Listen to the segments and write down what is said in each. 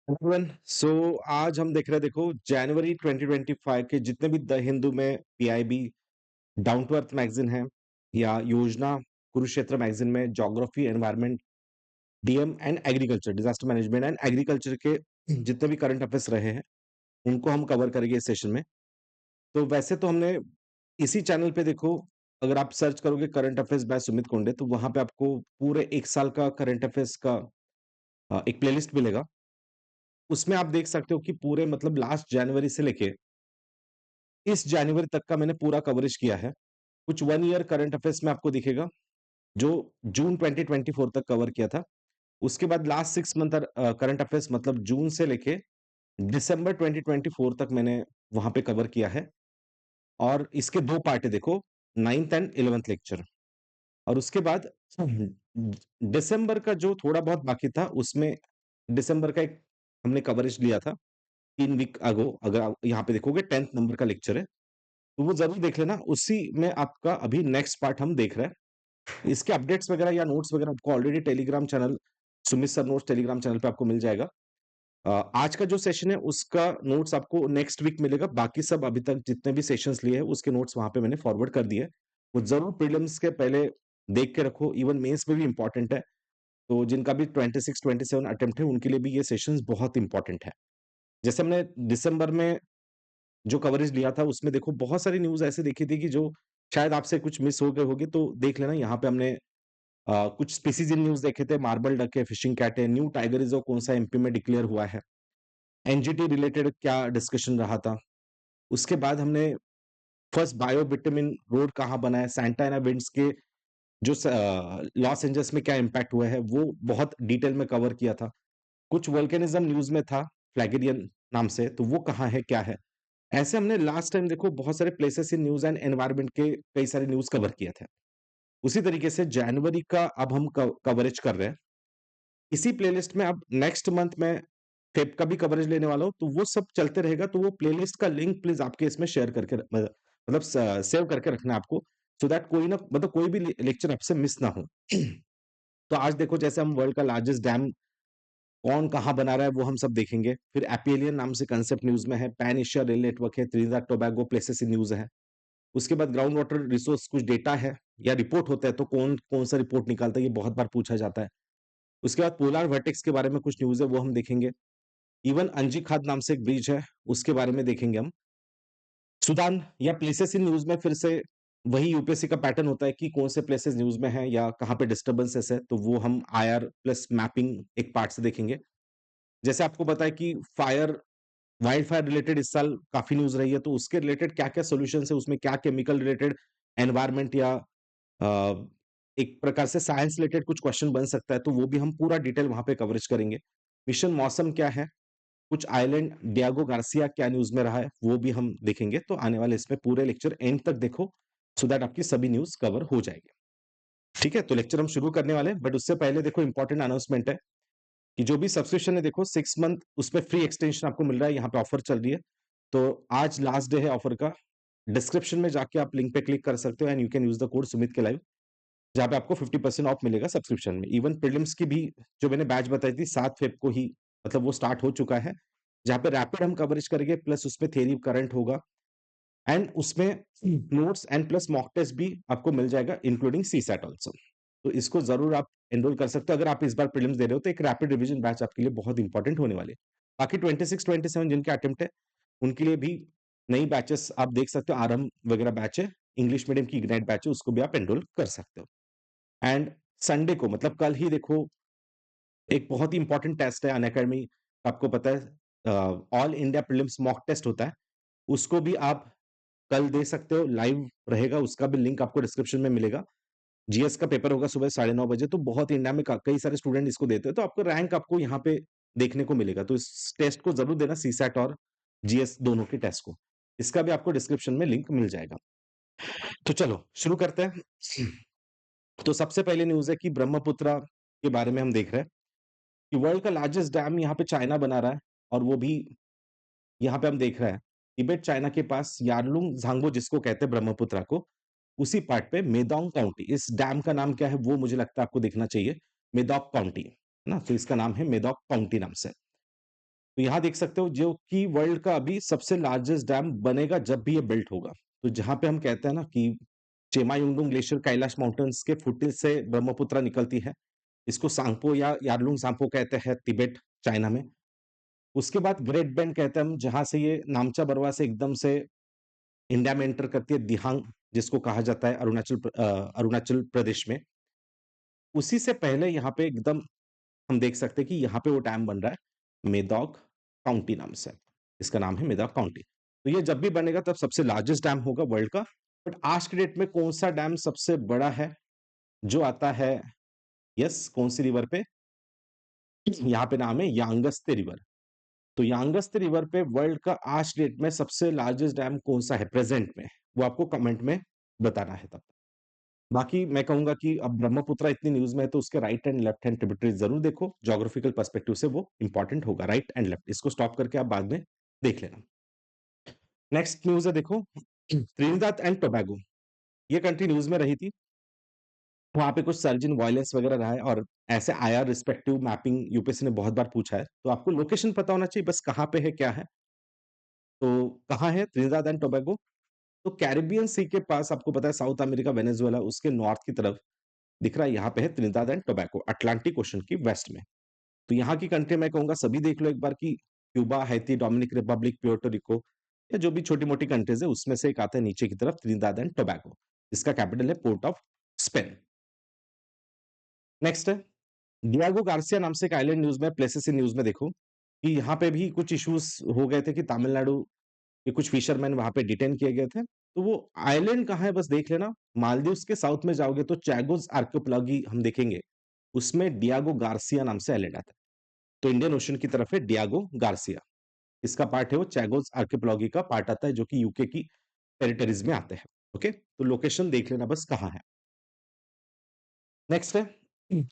Everyone so आज हम देख रहे हैं देखो जनवरी 2025 के जितने भी द हिंदू में PIB down to earth magazine है या योजना कुरुक्षेत्र मैगजीन में geography environment DM and agriculture disaster management and agriculture के जितने भी करंट अफेयर्स रहे हैं उनको हम कवर करेंगे इस सेशन में। तो वैसे तो हमने इसी चैनल पे देखो, अगर आप सर्च करोगे करंट अफेयर्स बाय सुमित कुंडे तो वहां पे आपको पूरे एक साल का करंट अफेयर्स का एक प्लेलिस्ट मिलेगा। उसमें आप देख सकते हो कि पूरे मतलब लास्ट जनवरी से लेके इस जनवरी तक का मैंने पूरा कवरेज किया है। कुछ 1 ईयर करंट अफेयर्स में आपको दिखेगा, जो जून 2024 तक कवर किया था। उसके बाद लास्ट 6 मंथ करंट अफेयर्स मतलब जून से लेके दिसंबर 2024 तक मैंने वहाँ पे कवर किया है। और इसके 2 पार्ट है देखो, 9th एंड 11th लेक्चर। और उसके बाद दिसंबर का जो थोड़ा बहुत बाकी था, उसमें दिसंबर का एक हमने कवरेज लिया था 3 वीक अगो। अगर आप यहाँ पे देखोगे 10th नंबर का लेक्चर है, तो वो ज़रूर देख लेना। उसी में आपका अभी नेक्स्ट पार्ट हम देख रहे हैं। इसके अपडेट्स वगैरह या नोट्स वगैरह आपको already Telegram channel Sumit sir notes Telegram channel पे आपको मिल जाएगा। आज का जो सेशन है उसका नोट्स आपको नेक्स्ट वीक मिलेगा। बाकी सब अभी तक जितने भी सेशंस लिए हैं उसके नोट्स वहाँ पे मैंने फॉरवर्ड कर दिए। वो ज़रूर प्रीलिम्स के पहले देख के रखो, इवन मेंस में भी इम्पोर्टेंट है। तो जिनका भी 26-27 अटेम्प्ट है उनके लिए भी ये सेशंस बहुत इम्पोर्टेंट है। जैसे हमने दिसंबर में जो कवरेज लिया था उसमें देखो बहुत सारी न्यूज़ ऐसे देखी थी कि जो शायद आपसे कुछ मिस हो गए होंगे, तो देख लेना। यहाँ पे हमने कुछ स्पीसीज इन न्यूज़ देखे थे, मार्बल डक है, फिशिंग कैट है, न्यू टाइगर रिजर्व कौन सा एमपी में डिक्लेयर हुआ है, एनजीटी रिलेटेड क्या डिस्कशन रहा था। उसके बाद हमने फर्स्ट बायो बिटमिन रोड कहाँ बना है, सैंटा एना विंड्स के जो लॉस एंजल्स में क्या इम्पैक्ट हुआ है वो बहुत डिटेल में कवर किया था। कुछ वोल्केनिज्म न्यूज़ में था, फ्लैगेरियन नाम से, तो वो कहाँ है, क्या है। ऐसे हमने लास्ट टाइम देखो बहुत सारे places in news and environment के कई सारे न्यूज़ कवर किए थे। उसी तरीके से जनवरी का अब हम कवरेज कर रहे हैं। इसी प्लेलिस्ट में अब नेक्स्ट मंथ में फेब का भी कवरेज लेने वाला हूँ, तो वो सब चलते रहेगा। तो वो प्लेलिस्ट का लिंक प्लीज़ आपके इसमें शेयर करके मतलब स सेव करके रखना है आपको, सो दैट कोई ना मतलब कोई भी लेक्चर आपसे मिस ना हो। तो आज देखो जैसे हम वर्ल्ड का लार्जेस्ट डैम कौन कहाँ बना रहा है वो हम सब देखेंगे। फिर एपिलियन नाम से कंसेप्ट न्यूज़ में है, पैन एशिया रेल नेटवर्क है, Trinidad Tobago places in news है। उसके बाद ग्राउंड वाटर रिसोर्स कुछ डेटा है या रिपोर्ट होता है, तो कौन कौन सा रिपोर्ट निकालता है ये बहुत बार पूछा जाता है। उसके बाद पोलर वर्टेक्स के बारे में कुछ न्यूज़ है वो हम देखेंगे। इवन अंजी खाद नाम से एक ब्रिज है, उसके बारे में देखेंगे हम। सूडान या प्लेसेस इन न्यूज़ में फिर से वही यूपीएससी का पैटर्न होता है कि कौन से प्लेसेस न्यूज़ में हैं या कहाँ पे डिस्टर्बेंसेस है, तो वो हम आईआर प्लस मैपिंग एक पार्ट से देखेंगे। जैसे आपको पता है कि वाइल्ड फायर रिलेटेड इस साल काफ़ी न्यूज़ रही है, तो उसके रिलेटेड क्या-क्या सॉल्यूशंस है, उसमें क्या केमिकल रिलेटेड एनवायरनमेंट या अ, एक प्रकार से साइंस रिलेटेड कुछ क्वेश्चन बन सकता है, तो वो भी हम पूरा डिटेल वहाँ पे कवरेज करेंगे। मिशन मौसम क्या है? कुछ आइलैंड डियागो गार्सिया क्या न्यूज़ में रहा है, वो भी हम देखेंगे। तो आने वाले इसमें पूरे लेक्चर एंड तक देखो, सो दैट आपकी सभी न्यूज़ कवर हो जाएगी। ठीक है? तो लेक्चर हम शुरू करने वाले हैं, बट उससे पहले देखो इम्पोर्टेंट अनाउंसमेंट है कि जो भी सब्सक्रिप्शन है देखो 6 मंथ उसमें फ्री एक्सटेंशन आपको मिल रहा है, यहाँ पे ऑफर चल रही है। तो आज लास्ट डे है ऑफर का। डिस्क्रिप्शन में जाके आप लिंक पे क्लिक कर सकते हो and you can use the code Sumit के लाइव, जहाँ पे आपको 50% ऑफ मिलेगा सब्सक्रिप्शन में। इवन प्रीलिम्स की भी जो मैंने बैच बताई थी 7 फेब को ही, मतलब वो स्टार्ट हो चुका है, जहाँ पे रैपिड हम कवरेज करेंगे, प्लस उसमें थ्योरी करंट होगा एंड उसमें notes and plus mock test भी आपको मिल जाएगा इंक्लूडिंग सीसैट आल्सो। तो इसको ज़रूर आप एनरोल कर सकते हो। अगर आप इस बार प्रीलिम्स दे रहे हो तो एक रैपिड रिवीजन बैच आपके लिए बहुत इंपॉर्टेंट होने वाली है। बाकी 26-27 जिनके अटेम्प्ट है, उनके लिए भी नई बैचेस आप देख सकते हो, आरंभ वगैरह बैच है, इंग्लिश मीडियम की इग्नाइट बैच है, उसको भी आप एनरोल कर सकते हो। एंड संडे को मतलब कल ही देखो एक बहुत ही इंपॉर्टेंट टेस्ट है अनअकैडमी, आपको पता है all India prelims mock test होता है, उसको भी आप कल दे सकते हो, लाइव रहेगा, उसका भी लिंक आपको डिस्क्रिप्शन में मिलेगा। जीएस का पेपर होगा सुबह 9:30 बजे, तो बहुत इंडिया में कई सारे स्टूडेंट इसको देते हैं, तो आपको रैंक आपको यहाँ पे देखने को मिलेगा। तो इस टेस्ट को जरूर देना, सीसैट और जीएस दोनों के टेस्ट को। इसका भी आपको डिस्क्रिप्शन में लिंक मिल जाएगा। तो चलो शुरू करते हैं। तो सबसे पहले न्यूज़ है कि ब्रह्मपुत्रा के बारे में हम देख रहे हैं कि वर्ल्ड का लार्जेस्ट डैम यहाँ पे चाइना बना रहा है, और वो भी यहाँ पे हम देख रहे हैं तिब्बत चाइना के पास यारलुंग झांगबो जिसको कहते हैं ब्रह्मपुत्रा को, उसी पार्ट पे मेडोंग काउंटी। इस डैम का नाम क्या है वो मुझे लगता है आपको देखना चाहिए, मेडोक काउंटी, है ना? तो इसका नाम है मेडोक काउंटी नाम से। तो यहाँ देख सकते हो जो कि वर्ल्ड का अभी सबसे लार्जेस्ट डैम बनेगा जब भी ये बिल्ट होगा। तो जहाँ पे हम कहते हैं ना कि चेमायुंडुंग ग्लेशियर कैलाश माउंटेन्स के फुटहिल्स से ब्रह्मपुत्रा निकलती है। इसको सांगपो या यारलुंग सांगपो कहते हैं तिब्बत, चाइना में। उसके बाद ग्रेट बेंड कहते हैं हम जहाँ से ये नामचा बरवा से एकदम से इंडिया में एंटर करती है दिहांग जिसको कहा जाता है अरुणाचल प्रदेश में। उसी से पहले यहाँ पे एकदम हम देख सकते हैं कि यहाँ पे वो डैम बन रहा है मेदोक काउंटी नाम से। इसका नाम है मेदोक काउंटी। तो ये जब भी बनेगा तब सबसे लार्जेस्ट डैम होगा वर्ल्ड का। बट आज के डेट में कौन सा डैम सबसे बड़ा है जो आता है यस कौन सी रिवर पे यहाँ पे नाम है यांगस्ते रिवर। तो यांगस्ते रिवर पे वर्ल्ड का आज डेट में सबसे लार्जेस्ट डैम कौन सा है प्रेजेंट में वो आपको कमेंट में बताना है तब। बाकी मैं कहूंगा कि अब ब्रह्मपुत्र इतनी न्यूज में है तो उसके right and left hand tributaries जरूर देखो, ज्योग्राफिकल पर्सपेक्टिव से वो इंपॉर्टेंट होगा, राइट एंड लेफ्ट इसको स्टॉप करके आप बाद में देख लेना। नेक्स्ट न्यूज है देखो त्रिनिदाद एंड टोबैगो, ये कंट्री न्यूज में रही थी। वहां पे कुछ सर्जिन वायलेंस वगैरह रहा है और ऐसे आईआर रिस्पेक्टिव मैपिंग यूपीएससी ने बहुत बार पूछा है, तो आपको लोकेशन पता होना चाहिए बस कहाँ पे है क्या है। तो कहाँ है त्रिनिदाद एंड टोबैगो? तो कैरिबियन सी के पास आपको पता है साउथ अमेरिका वेनेजुएला उसके नॉर्थ की तरफ दिख रहा है, यहाँ पे है Trinidad and Tobago Atlantic ocean की वेस्ट में। तो यहाँ की कंट्री मैं कहूंगा सभी देख लो एक बार की Cuba, Haiti, Dominic Republic, Puerto Rico या जो भी छोटी मोटी कंट्रीज है उसमें से एक आता है नीचे की तरफ त्रिनिदाद एंड टोबैगो। इसका कैपिटल है पोर्ट ऑफ स्पेन। नेक्स्ट है डियागो गार्सिया नाम से एक आइलैंड न्यूज में प्लेसेस इन न्यूज में देखो कि यहाँ पे भी कुछ इश्यूज हो गए थे कि तमिलनाडु के कुछ फिशरमैन वहां पे डिटेन किए गए थे। तो वो आइलैंड कहाँ है बस देख लेना, मालदीव्स के साउथ में जाओगे तो चैगोस आर्कियोपेलागी हम देखेंगे, उसमें डियागो गार्सिया नाम से आइलैंड आता है। तो इंडियन ओशन की तरफ है डियागो गार्सिया, इसका पार्ट है वो चैगोस आर्कियोपेलागी का पार्ट आता है जो कि यूके की टेरिटरीज में आते हैं। ओके, तो लोकेशन देख लेना बस कहाँ है। नेक्स्ट है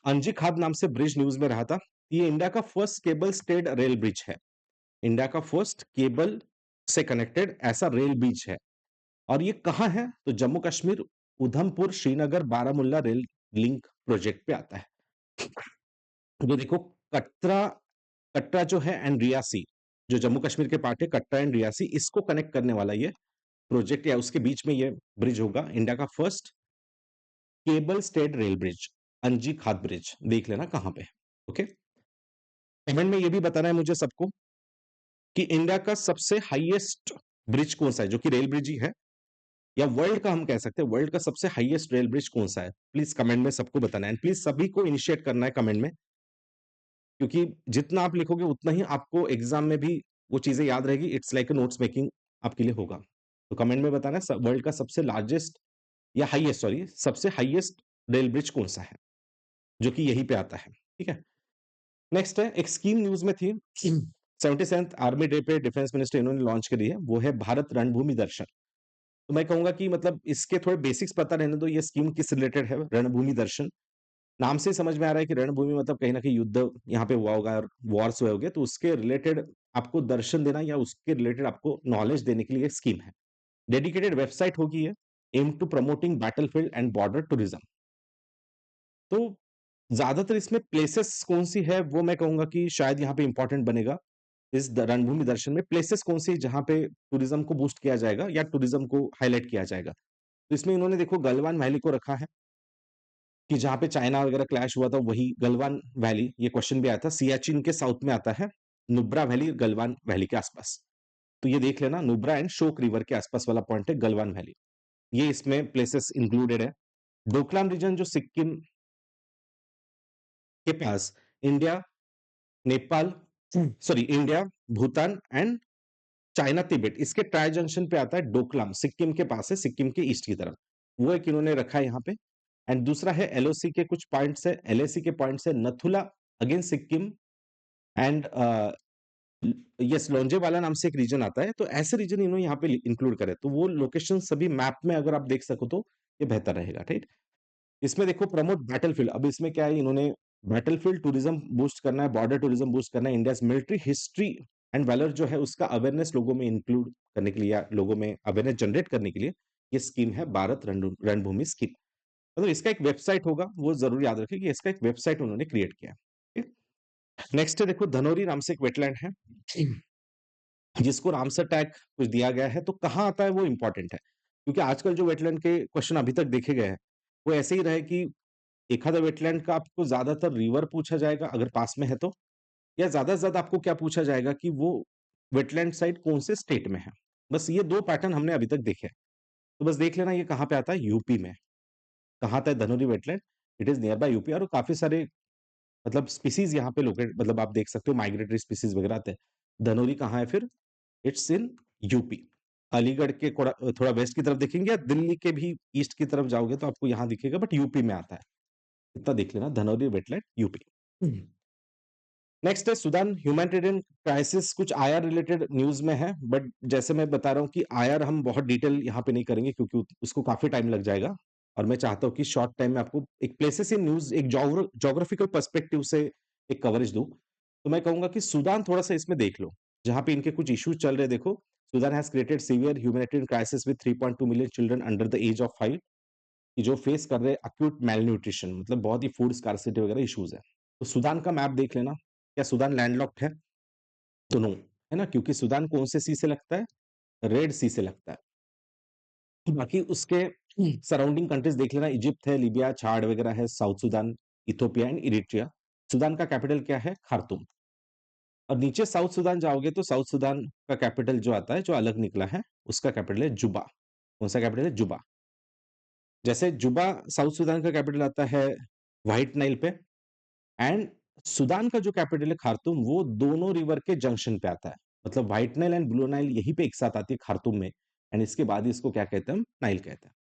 अंजी खाद नाम से ब्रिज न्यूज में रहा था, ये इंडिया का first cable stayed rail bridge है। इंडिया का फर्स्ट केबल से कनेक्टेड ऐसा रेल ब्रिज है और ये कहाँ है तो Jammu Kashmir Udhampur Srinagar Baramulla rail link project पे आता है। जो देखो कटरा कटरा जो है एंड रियासी जो जम्मू कश्मीर के पार्ट है कटरा एंड रियासी इसको कनेक्ट करने वाला ये प्रोजेक्ट या उसके बीच में ये ब्रिज होगा, इंडिया का first cable stayed rail bridge अंजी खाद ब्रिज, देख लेना कहां पे है। ओके, कमेंट में ये भी बताना है मुझे सबको कि इंडिया का सबसे हाईएस्ट ब्रिज कौन सा है जो कि रेल ब्रिज ही है या वर्ल्ड का हम कह सकते हैं वर्ल्ड का सबसे हाईएस्ट रेल ब्रिज कौन सा है, प्लीज कमेंट में सबको बताना है। प्लीज सभी को इनिशिएट करना है कमेंट में, क्योंकि जितना आप लिखोगे उतना ही आपको एग्जाम में भी वो चीजें याद रहेगी, इट्स लाइक नोट्स मेकिंग आपके लिए होगा। तो कमेंट में बताना वर्ल्ड का सबसे लार्जेस्ट या हाईएस्ट सॉरी सबसे हाईएस्ट रेल ब्रिज कौन सा है जो कि यहीं पे आता है। ठीक है, नेक्स्ट है एक स्कीम न्यूज में थी 77th आर्मी डे पे डिफेंस मिनिस्टर इन्होंने लॉन्च करी है, वो है भारत रणभूमि दर्शन। तो मैं कहूंगा कि मतलब इसके थोड़े बेसिक्स पता रहने दो, ये स्कीम किस रिलेटेड है। रणभूमि दर्शन नाम से समझ में आ रहा है कि रणभूमि मतलब कहीं ना कहीं युद्ध यहाँ पे हुआ होगा और वॉर्स हुए होंगे, तो उसके रिलेटेड आपको दर्शन देना या उसके रिलेटेड आपको नॉलेज देने के लिए स्कीम है। डेडिकेटेड वेबसाइट होगी ये, aim to promoting battlefield and border tourism. तो ज्यादातर इसमें प्लेसेस कौन सी है वो मैं कहूंगा कि शायद यहाँ पे इंपॉर्टेंट बनेगा इस रणभूमि दर्शन में, प्लेसेस कौन सी जहां पे टूरिज्म को बूस्ट किया जाएगा या टूरिज्म को हाईलाइट किया जाएगा। तो इसमें इन्होंने देखो गलवान वैली को रखा है कि जहां पे चाइना वगैरह क्लैश हुआ था वही गलवान वैली, ये क्वेश्चन भी आया था, सियाचिन के साउथ में आता है, नुब्रा वैली गलवान वैली के आसपास। तो ये देख लेना नुब्रा एंड शोक रिवर के आसपास वाला पॉइंट है गलवान वैली, ये इसमें प्लेसेस इंक्लूडेड है। डोकलाम रीजन जो सिक्किम के पास India Nepal sorry India Bhutan and China Tibet इसके ट्राई जंक्शन पे आता है, डोकलाम सिक्किम के पास है, सिक्किम के ईस्ट की तरफ, वो एक इन्होंने रखा है यहाँ पे। एंड दूसरा है एलओसी के कुछ पॉइंट्स है, एलएसी के पॉइंट्स है नथुला अगेन सिक्किम एंड यस लोंजेवाला नाम से एक रीजन आता है। तो ऐसे रीजन इन्होंने यहाँ पे इंक्लूड करे, तो वो लोकेशन सभी मैप में अगर आप देख सको तो ये बेहतर रहेगा। ठीक, इसमें देखो प्रमोट बैटलफील्ड, अब इसमें क्या है इन्होंने बैटलफील्ड टूरिज्म बूस्ट करना है, बॉर्डर टूरिज्म बूस्ट करना है, India military history and valour जो है उसका अवेयरनेस लोगों में इंक्लूड करने के लिए या लोगों में अवेयरनेस जनरेट करने के लिए ये स्कीम है भारत रणभूमि स्कीम। मतलब इसका एक वेबसाइट होगा, वो जरूर याद रखें कि इसका एक वेबसाइट उन्होंने क्रिएट किया है। नेक्स्ट है देखो धनौरी नाम से एक वेटलैंड है, जिसको रामसर टैग कुछ दिया गया है, तो कहाँ आता है वो इम्पोर्टेंट है। क्योंकि आजकल जो वेटलैंड के क्वेश्चन अभी तक देखे गए हैं, वो ऐसे ही रहे कि एक आधा वेटलैंड का आपको ज़्यादातर रिवर पूछा जाएगा अगर पास में है तो, या ज़्यादा से ज़्यादा आपको क्या पूछा जाएगा कि वो वेटलैंड साइट कौन से स्टेट में है। बस ये 2 पैटर्न हमने अभी तक देखे हैं। तो बस देख लेना ये कहाँ पे आता है, यूपी में। कहाँ आता है Dhanauri wetland? It is near by UP और काफ़ी सारे मतलब स्पीशीज़ यहाँ पे लोकेट मतलब आप देख सकते हो माइग्रेटरी स्पीशीज़ वगैरह आते हैं। धनौरी कहाँ है फिर? It's in UP. अलीगढ़ के थोड़ा वेस्ट की तरफ देखेंगे या दिल्ली के भी ईस्ट की तरफ जाओगे तो आपको यहाँ दिखेगा बट यूपी में आता है। इतना देख लेना धनौरी वेटलैंड यूपी। नेक्स्ट है सूडान ह्यूमैनिटेरियन क्राइसिस कुछ आईआर रिलेटेड न्यूज़ में है बट जैसे मैं बता रहा हूँ कि आईआर हम बहुत डिटेल यहाँ पे नहीं करेंगे क्योंकि उसको काफ़ी टाइम लग जाएगा और मैं चाहता हूँ कि शॉर्ट टाइम में आपको एक प्लेसेस इन न्यूज़ एक ज्योग्राफिकल पर्सपेक्टिव से एक कवरेज दूँ। तो मैं कहूँगा कि सूडान थोड़ा-सा इसमें देख लो, जहाँ पे इनके कुछ इश्यूज चल रहे हैं देखो, Sudan has created severe humanitarian crisis with 3.2 million children under the age of 5 कि जो फेस कर रहे हैं एक्यूट मैलन्यूट्रिशन मतलब बहुत ही फूड स्कार्सिटी वगैरह इश्यूज है। तो सूडान का मैप देख लेना, क्या सूडान लैंडलॉक्ड है? तो नो, है ना? क्योंकि सूडान कौन से सी से लगता है? रेड सी से लगता है। बाकी उसके सराउंडिंग कंट्रीज देख लेना, इजिप्ट है, लीबिया, छाड़ वगैरह है, south Sudan, Ethiopia and Eritrea. Sudan का कैपिटल क्या है? खार्तूम। और नीचे साउथ सूडान जाओगे तो साउथ सूडान का कैपिटल जो आता है, जो अलग निकला है, उसका कैपिटल है जुबा। कौन सा कैपिटल है? जुबा। जैसे जुबा साउथ सूडान का कैपिटल आता है व्हाइट नाइल पे एंड सूडान का जो कैपिटल है खार्तूम वो दोनों रिवर के जंक्शन पे आता है। मतलब white Nile and blue Nile यहीं पे एक साथ आती है खार्तूम में एंड इसके बाद ही इसको क्या कहते हैं हम? नाइल कहते हैं।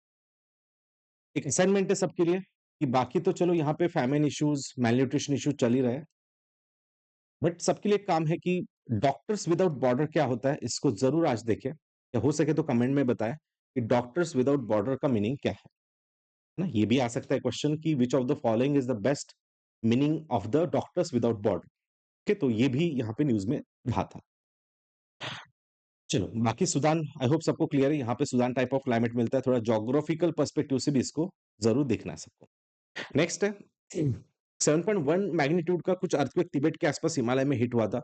एक असाइनमेंट है सबके लिए कि बाकी तो चलो यहाँ पे फैमिन इश्यूज, मैलन्यूट्रिशन इश्यूज चल ही रहे हैं। बट सबके लिए एक काम है कि डॉक्टर्स विदाउट बॉर्डर क्या होता है इसको जरूर आज देखें या हो सके तो कमेंट में बताएं कि डॉक्टर्स विदाउट बॉर्डर का मीनिंग क्या है ना। ये भी आ सकता है क्वेश्चन कि विच of the following is the best meaning of the doctors without border के, तो ये भी यहाँ पे न्यूज में रहा था। चलो बाकी सूडान आई होप सबको क्लियर है, यहाँ पे सूडान टाइप ऑफ क्लाइमेट मिलता है, थोड़ा जोग्राफिकल पर्सपेक्टिव से भी इसको जरूर देखना है सबको। नेक्स्ट है 7.1 मैग्नीट्यूड का कुछ अर्थक्वेक तिब्बत के आसपास हिमालय में हिट हुआ था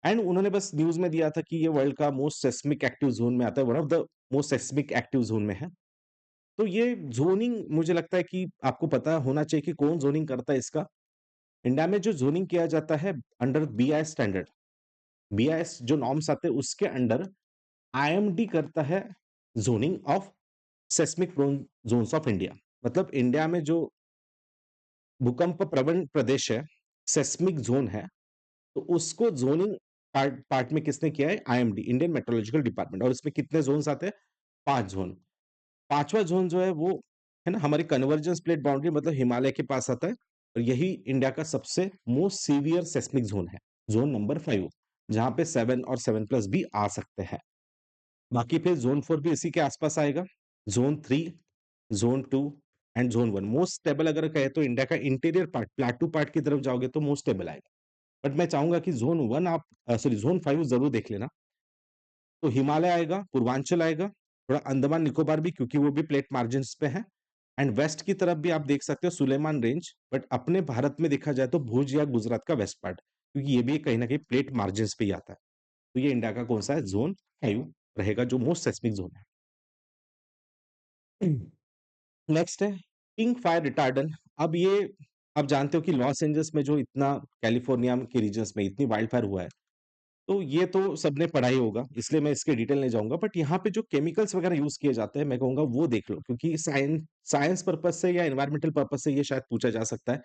एंड उन्होंने बस न्यूज में दिया था कि ये वर्ल्ड का मोस्ट सेस्मिक एक्टिव जोन में आता है, one of the most seismic active zone में है। तो ये जोनिंग मुझे लगता है कि आपको पता होना चाहिए कि कौन जोनिंग करता है इसका। इंडिया में जो जोनिंग किया जाता है अंडर बीआईएस स्टैंडर्ड, बीआईएस जो नॉर्म्स आते हैं उसके अंडर आईएमडी करता है zoning of seismic prone zones of India. मतलब इंडिया में जो भूकंप प्रवण प्रदेश है, सेस्मिक जोन है, तो उसको जोनिंग पार्ट पार्ट में किसने किया है? IMD, Indian meteorological department. और इसमें कितने जोन्स आते हैं? 5 जोन। 5वां जोन जो है वो है ना हमारी कन्वर्जेंस प्लेट बाउंड्री मतलब हिमालय के पास आता है और यही इंडिया का सबसे मोस्ट सीवियर सेस्मिक जोन है, जोन नंबर 5, जहां पे 7 और 7+ भी आ सकते हैं। बाकी फिर जोन 4 भी इसी के आसपास आएगा, zone 3, zone 2 and zone 1। Most stable अगर कहे तो इंडिया का इंटीरियर पार्ट, प्लेटू पार्ट की तरफ जाओगे तो मोस्ट स्टेबल आएगा। बट मैं चाहूंगा कि जोन 1 आप सॉरी जोन 5 जरूर देख लेना। तो हिमालय आएगा, पूर्वांचल आएगा, थोड़ा अंडमान निकोबार भी क्योंकि वो भी प्लेट मार्जिन्स पे है एंड वेस्ट की तरफ भी आप देख सकते हो सुलेमान रेंज। बट अपने भारत में देखा जाए तो भुज या गुजरात का वेस्ट पार्ट, क्योंकि ये भी कहीं ना कहीं प्लेट मार्जिन्स पे ही आता है। तो ये इंडिया का कौन सा है? जोन 5 रहेगा जो मोस्ट सेस्मिक जोन है। नेक्स्ट है पिंक फायर रिटार्डेंट। अब ये आप जानते हो कि लॉस एंजल्स में जो इतना कैलिफोर्निया के रीजन्स में इतनी वाइल्ड फायर हुआ है, तो ये तो सबने पढ़ा ही होगा, इसलिए मैं इसके डिटेल नहीं जाऊंगा। बट यहाँ पे जो केमिकल्स वगैरह यूज किए जाते हैं मैं कहूंगा वो देख लो, क्योंकि साइंस साइंस पर्पज से या एनवायरमेंटल पर्पज से ये शायद पूछा जा सकता है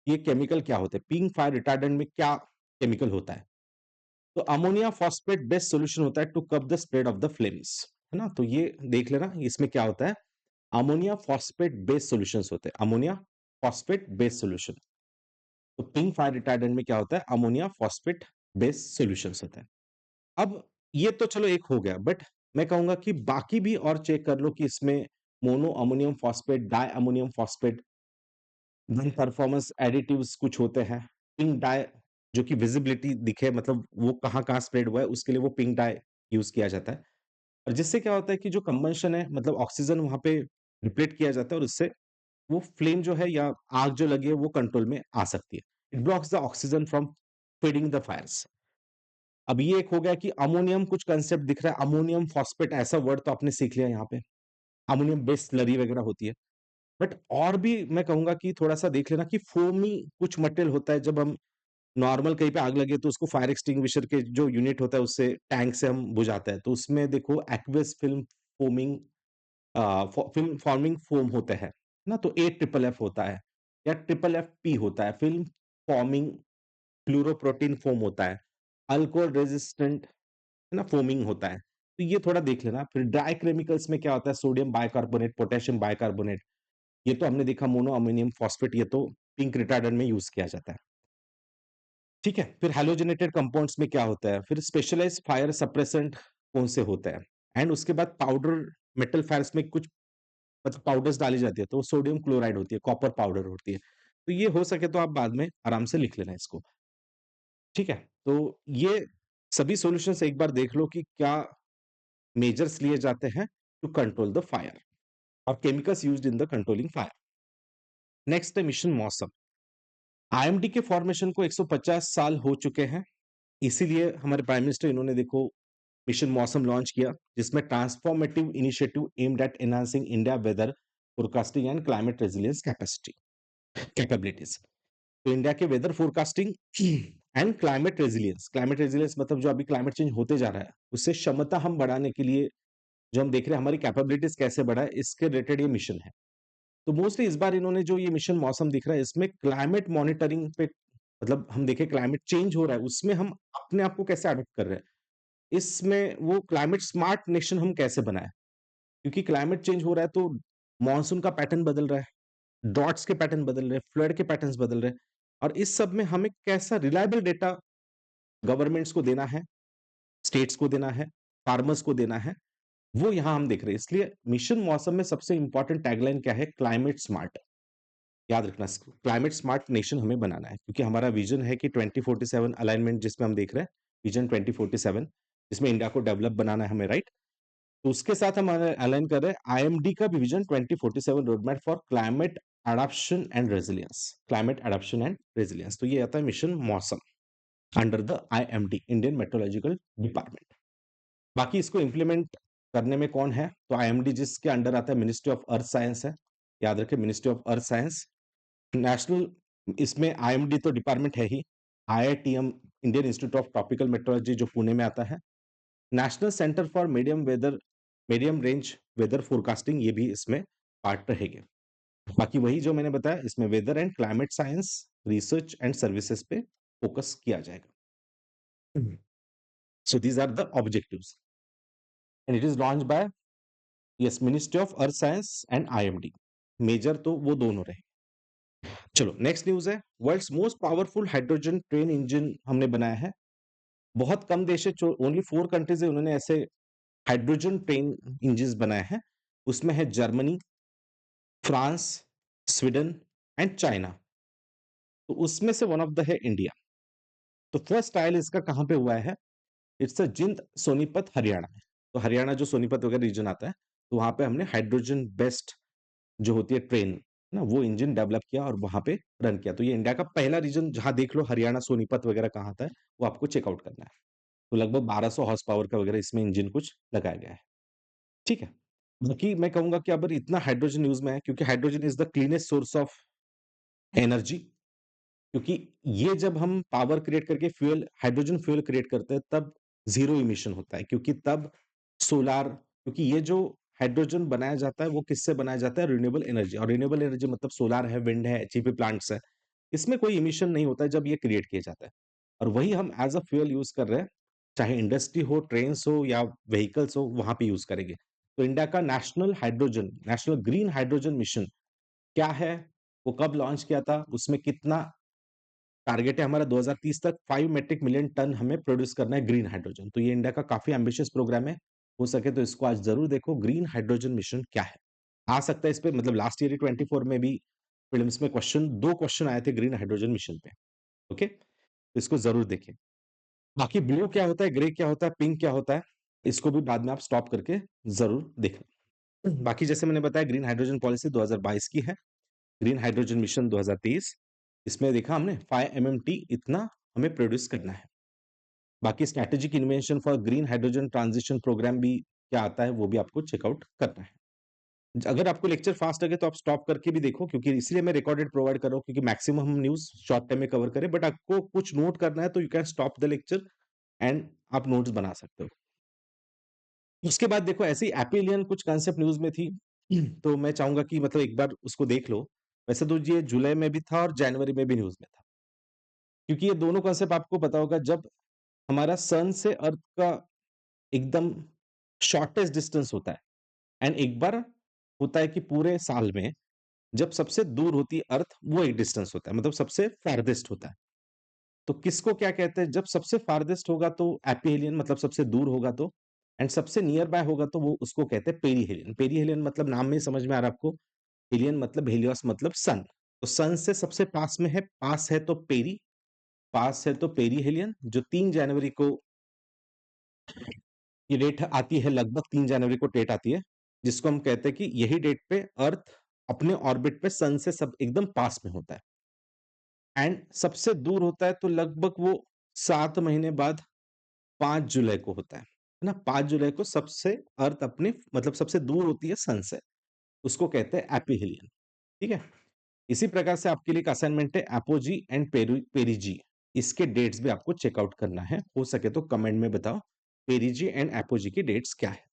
ये केमिकल क्या होते हैं, पिंक फायर रिटार्डेंट में क्या केमिकल होता है। तो अमोनिया फॉस्फेट बेस्ड सोल्यूशन होता है to curb the spread of the flames, है ना। तो ये देख लेना इसमें क्या होता है, अमोनिया फॉस्फेट बेस्ड सॉल्यूशंस होते हैं, अमोनिया फॉस्फेट बेस्ड सॉल्यूशन। तो पिंक फायर रिटार्डेंट में क्या होता है? अमोनिया फॉस्फेट बेस्ड सॉल्यूशंस होता है। अब ये तो चलो एक हो गया, बट मैं कहूंगा कि बाकी भी और चेक कर लो कि इसमें mono ammonium phosphate, di ammonium phosphate, non performance additives कुछ होते हैं, पिंक डाई जो कि विजिबिलिटी दिखे मतलब वो कहाँ कहाँ स्प्रेड हुआ है उसके लिए वो पिंक डाई यूज किया जाता है। और जिससे क्या होता है कि जो कंबंशन है मतलब ऑक्सीजन वहां पे रिप्लेट किया जाता है और उससे वो फ्लेम जो है या आग जो लगी है वो कंट्रोल में आ सकती है। It blocks the oxygen from feeding the Fyers. अब ये एक हो गया कि अमोनियम कुछ कंसेप्ट दिख रहा है, अमोनियम फॉस्फेट ऐसा वर्ड तो आपने सीख लिया यहाँ पे। अमोनियम बेस्ड स्लरी वगैरह होती है। बट और भी मैं कहूँगा कि थोड़ा-सा देख लेना कि फोमी कुछ मटेरियल होता है, जब हम नॉर्मल कहीं पे आग लगे तो उसको फायर एक्सटिंग्विशर के जो यूनिट होता है उससे टैंक से हम बुझाते हैं। तो उसमें देखो aqueous film foaming film forming foam होते हैं, ना? तो AFFF होता है या ट्रिपल FP होता है, फिल्म फॉर्मिंग फ्लूरोप्रोटीन फोम होता है, अल्कोहल रेजिस्टेंट, है ना, फोमिंग होता है। तो ये थोड़ा देख लेना। फिर ड्राई केमिकल्स में क्या होता है, सोडियम बाइकार्बोनेट, पोटेशियम बाइकार्बोनेट, ये तो हमने देखा मोनो अमोनियम फॉस्फेट, ये तो पिंक रिटार्डेंट में यूज किया जाता है। ठीक है, फिर हैलोजेनेटेड कंपाउंड्स में क्या होता है, फिर स्पेशलाइज्ड फायर सप्रेसेंट कौन से होते हैं, एंड उसके बाद पाउडर मेटल फायर्स में कुछ मतलब पाउडर्स डाली जाती है, तो सोडियम क्लोराइड होती है, कॉपर पाउडर होती है। तो ये हो सके तो आप बाद में आराम से लिख लेना इसको। ठीक है, तो ये सभी सॉल्यूशंस एक बार देख लो कि क्या मेजर्स लिए जाते हैं टू कंट्रोल द फायर और chemicals used in the controlling fire. Next है मिशन मौसम। आईएमडी के फॉर्मेशन को 150 साल हो चुके हैं, इसीलिए हमारे प्राइम मिनिस्टर इन्होंने देखो मिशन मौसम लॉन्च किया, जिसमें transformative initiative aimed at enhancing India weather forecasting and climate resilience capacity capabilities. तो इंडिया के weather forecasting and climate resilience मतलब जो अभी क्लाइमेट चेंज होते जा रहा है, उससे क्षमता हम बढ़ाने के लिए जो हम देख रहे हैं हमारी कैपेबिलिटीज कैसे बढ़ाए, इसके रिलेटेड ये मिशन है। तो मोस्टली इस बार इन्होंने जो ये मिशन मौसम दिख रहा है, इसमें क्लाइमेट मॉनिटरिंग पे, मतलब हम देखें क्लाइमेट चेंज हो रहा है, उसमें हम अपने आप को कैसे अडॉप्ट कर रहे हैं, इसमें वो क्लाइमेट स्मार्ट नेशन हम कैसे बनाएं। क्योंकि क्लाइमेट चेंज हो रहा है तो मॉनसून का पैटर्न बदल रहा है, ड्रॉट्स के पैटर्न बदल रहे हैं, फ्लड के पैटर्न्स बदल रहे हैं, और इस सब में हमें कैसा रिलायबल डेटा गवर्नमेंट्स को देना है, स्टेट्स को देना है, फार्मर्स को देना है, वो यहाँ हम देख रहे हैं। इसलिए मिशन मौसम में सबसे इंपॉर्टेंट टैगलाइन क्या है, क्लाइमेट स्मार्ट। याद रखना, क्लाइमेट स्मार्ट नेशन हमें बनाना है, क्योंकि हमारा विजन है कि 2047 अलाइनमेंट जिसमें हम देख रहे हैं, विजन 2047, जिसमें इंडिया को डेवलप बनाना है हमें, राइट? तो उसके साथ हम अलाइन कर रहे हैं आईएमडी का भी vision 2047 road map for climate adaptation and resilience, climate adaptation and resilience. तो ये आता है mission Mausam under the IMD, Indian meteorological department. बाकी इसको इंप्लीमेंट करने में कौन है, तो आईएमडी जिसके अंडर आता है मिनिस्ट्री ऑफ अर्थ साइंस है, याद रखें ministry of earth science. National, इसमें आईएमडी तो डिपार्टमेंट है ही, IITM Indian institute of tropical metrology जो पुणे में आता है, national centre for medium range weather forecasting, ये भी इसमें पार्ट रहेंगे। बाकी वही जो मैंने बताया, इसमें weather and climate science research and services पे फोकस किया जाएगा। So these are the objectives and it is launch by yes ministry of earth science and IMD. Major तो वो दोनों रहे। चलो नेक्स्ट न्यूज है, world's most powerful hydrogen train engine हमने बनाया है। बहुत कम देश है, ओनली 4 कंट्रीज है उन्होंने ऐसे हाइड्रोजन ट्रेन इंजन बनाए हैं। उसमें है Germany, France, Sweden and China. तो उसमें से वन ऑफ द है इंडिया। तो फर्स्ट ट्रायल इसका कहां पे हुआ है, इट्स अ जिंद सोनीपत हरियाणा में। तो हरियाणा जो सोनीपत वगैरह रीजन आता है, तो वहां पे हमने हाइड्रोजन बेस्ड जो होती है ट्रेन ना, वो इंजन डेवलप किया और वहां पे रन किया। तो ये इंडिया का पहला रीजन, जहां देख लो हरियाणा सोनीपत वगैरह कहाँ आता है, वो आपको चेकआउट करना है। तो लगभग 1200 हॉर्स पावर का वगैरह इसमें इंजन कुछ लगाया गया है। ठीक है, बाकी मैं कहूंगा कि अगर इतना हाइड्रोजन यूज में है, क्योंकि hydrogen is the cleanest source of energy, क्योंकि ये जब हम पावर क्रिएट करके फ्यूल, हाइड्रोजन फ्यूल क्रिएट करते हैं, तब जीरो इमिशन होता है, क्योंकि तब सोलार, क्योंकि ये जो हाइड्रोजन बनाया जाता है वो किससे बनाया जाता है, रिन्यूएबल एनर्जी। और रिन्यूएबल एनर्जी मतलब सोलार है, विंड है, एचईपी प्लांट्स है, इसमें कोई इमिशन नहीं होता है जब ये क्रिएट किया जाता है। और वही हम एज अ फ्यूल यूज कर रहे हैं, चाहे इंडस्ट्री हो, ट्रेन हो या व्हीकल्स हो, वहां पे यूज करेंगे। तो इंडिया का नेशनल ग्रीन हाइड्रोजन मिशन क्या है, वो कब लॉन्च किया था, उसमें कितना टारगेट है हमारा, 2030 तक 5 मेट्रिक मिलियन टन हमें प्रोड्यूस करना है ग्रीन हाइड्रोजन। तो ये इंडिया का काफी एम्बिशियस प्रोग्राम है। हो सके तो इसको आज जरूर देखो, ग्रीन हाइड्रोजन मिशन क्या है। आ सकता है इस पे, मतलब लास्ट ईयर 24 में भी प्रीलिम्स में दो क्वेश्चन आए थे ग्रीन हाइड्रोजन मिशन पे। ओके, तो इसको जरूर देखें। बाकी ब्लू क्या होता है, ग्रे क्या होता है, पिंक क्या होता है, इसको भी बाद में आप स्टॉप करके जरूर देखना। बाकी जैसे मैंने बताया, ग्रीन हाइड्रोजन पॉलिसी 2022 की है, ग्रीन हाइड्रोजन मिशन 2023। इसमें देखा हमने 5 MMT इतना हमें प्रोड्यूस करना है। बाकी strategic invention for green hydrogen transition programme भी क्या आता है, वो भी आपको चेकआउट करना है। अगर आपको लेक्चर फास्ट लगे तो आप स्टॉप करके भी देखो, क्योंकि इसलिए मैं रिकॉर्डेड प्रोवाइड कर रहा हूँ, क्योंकि मैक्सिमम हम न्यूज़ शॉर्ट टाइम में कवर करें, बट आपको कुछ नोट करना है तो you can stop the lecture and आप नोट्स बना सकते हो। उसके बाद देखो ऐसे ही एपिलियन कुछ कांसेप्ट न्यूज़ में थी, तो मैं चाहूँगा कि मतलब एक बार उसको देख लो। वैसे तो ये जुलाई में भी था और जनवरी में भी न्यूज़ में था। क्योंकि ये दोनों कांसेप्ट आपको पता होगा, जब हमारा सन से अर्थ का एकदम शॉर्टेस्ट डिस्टेंस होता है एंड एक बार होता है कि पूरे साल में जब सबसे दूर होती है अर्थ, वो एक डिस्टेंस होता है, मतलब सबसे फारदेस्ट होता है। तो किसको क्या कहते हैं, जब सबसे फारदेस्ट होगा तो एपिहेलियन, मतलब सबसे दूर होगा तो, एंड सबसे नियर बाय होगा तो वो उसको कहते हैं पेरीहेलियन। पेरीहेलियन मतलब नाम में ही समझ में आ रहा है आपको, हेलियन मतलब हेलियोस मतलब सन। तो सन से सबसे पास में है, पास है तो पेरी, पास है तो पेरीहेलियन, जो 3 जनवरी को ये डेट आती है, लगभग 3 जनवरी को डेट आती है, जिसको हम कहते हैं कि यही डेट पे अर्थ अपने ऑर्बिट पे सन से सब एकदम पास में होता है। एंड सबसे दूर होता है तो लगभग वो 7 महीने बाद 5 जुलाई को होता है ना? 5 जुलाई को सबसे अर्थ अपने मतलब सबसे दूर होती है सन से, उसको कहते हैं एपिहेलियन, ठीक है? इसी प्रकार से आपके लिए एक असाइनमेंट है एपोजी एंड पेरिजी, इसके डेट्स भी आपको चेकआउट करना है। हो सके तो कमेंट में बताओ पेरिजी एंड एपोजी की डेट्स क्या है,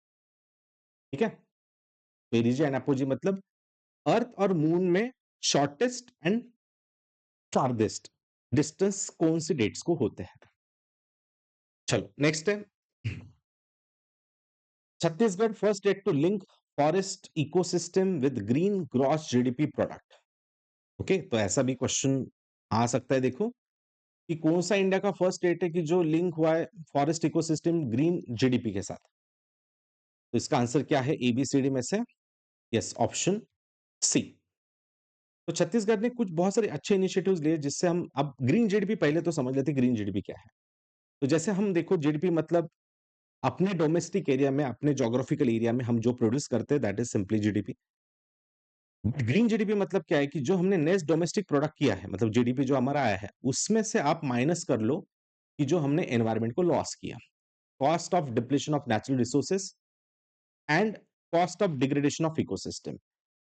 ठीक है? पेरिजी एंड एपोजी मतलब अर्थ और मून में शॉर्टेस्ट एंड फारदेस्ट डिस्टेंस कौन सी डेट्स को होते हैं। चलो नेक्स्ट है, Chhattisgarh first state to link forest ecosystem with green gross GDP product. Okay, तो ऐसा भी क्वेश्चन आ सकता है, देखो कि कौन सा इंडिया का फर्स्ट स्टेट है कि जो लिंक हुआ है फॉरेस्ट इकोसिस्टम ग्रीन जीडीपी के साथ। तो इसका आंसर क्या है एबीसीडी में से? Yes, option C. तो छत्तीसगढ़ ने कुछ बहुत सारे अच्छे इनिशिएटिव्स लिए जिससे हम अब ग्रीन जीडीपी, पहले तो समझ लेते ग्रीन जीडीपी क्या है। तो जैसे हम देखो जीडीपी मतलब अपने डोमेस्टिक एरिया में, अपने ज्योग्राफिकल एरिया में हम जो प्रोड्यूस करते हैं, that is simply GDP. Green GDP मतलब क्या है कि जो हमने नेक्स्ट डोमेस्टिक प्रोडक्ट किया है, मतलब जीडीपी जो हमारा आया है, उसमें से आप माइनस कर लो कि जो हमने एनवायरमेंट को लॉस किया, cost of depletion of natural resources and cost of degradation of ecosystem.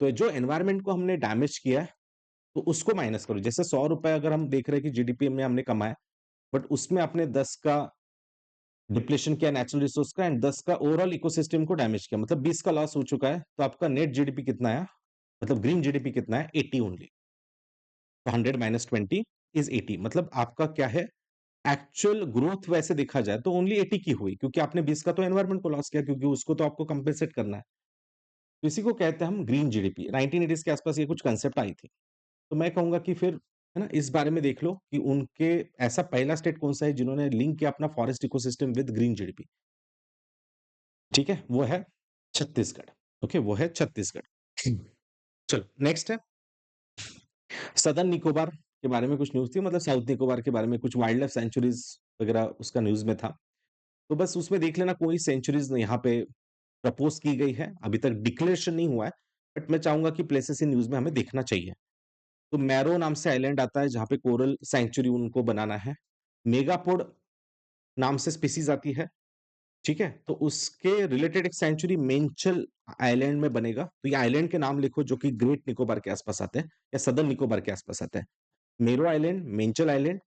तो जो एनवायरमेंट को हमने डैमेज किया है, तो उसको माइनस करो। जैसे 100 रुपए अगर हम देख रहे हैं कि जीडीपी में हमने कमाया, बट उसमें आपने 10 का डिप्लेशन किया नेचुरल रिसोर्स का एंड 10 का ओवरऑल इकोसिस्टम को डैमेज किया, मतलब 20 का लॉस हो चुका है, तो आपका नेट जीडीपी कितना आया, मतलब ग्रीन जीडीपी कितना है, 80 ओनली। 100 माइनस 20 इज 80, मतलब आपका क्या है, एक्चुअल ग्रोथ वैसे देखा जाए तो ओनली 80 की हुई, क्योंकि आपने 20 का तो एनवायरमेंट को लॉस किया, क्योंकि उसको तो आपको कंपेंसेट करना है। तो इसी को कहते हैं हम ग्रीन जीडीपी। 1980s के आसपास ये कुछ कंसेप्ट आई थी। तो मैं कहूंगा कि फिर है ना, इस बारे में देख लो कि उनके ऐसा पहला स्टेट कौन सा है जिन्होंने लिंक किया अपना forest ecosystem with green GDP. ठीक है, वो है छत्तीसगढ़। ओके, वो है छत्तीसगढ़। चलो नेक्स्ट है, सदर्न निकोबार के बारे में कुछ न्यूज़ थी, मतलब साउथ निकोबार के बारे में कुछ वाइल्ड लाइफ सेंचुरीज वगैरह उसका न्यूज़ में था। तो बस उसमें देख लेना, कोई सेंचुरीज यहाँ पे प्रपोज की गई है, अभी तक डिक्लेरेशन नहीं हुआ है, बट मैं चाहूंगा कि प्लेसेस इन न्यूज़ में हमें देखना चाहिए। तो मैरो नाम से आइलैंड आता है जहाँ पे कोरल सेंचुरी उनको बनाना है। मेगापोड नाम से स्पीसीज आती है, ठीक है? तो उसके रिलेटेड एक सेंचुरी मेंचल आइलैंड में बनेगा। तो ये आइलैंड के नाम लिखो जो कि ग्रेट निकोबार के आसपास आते हैं या सदर्न निकोबार के आसपास आते हैं। मेरो आइलैंड, मेंचल आइलैंड,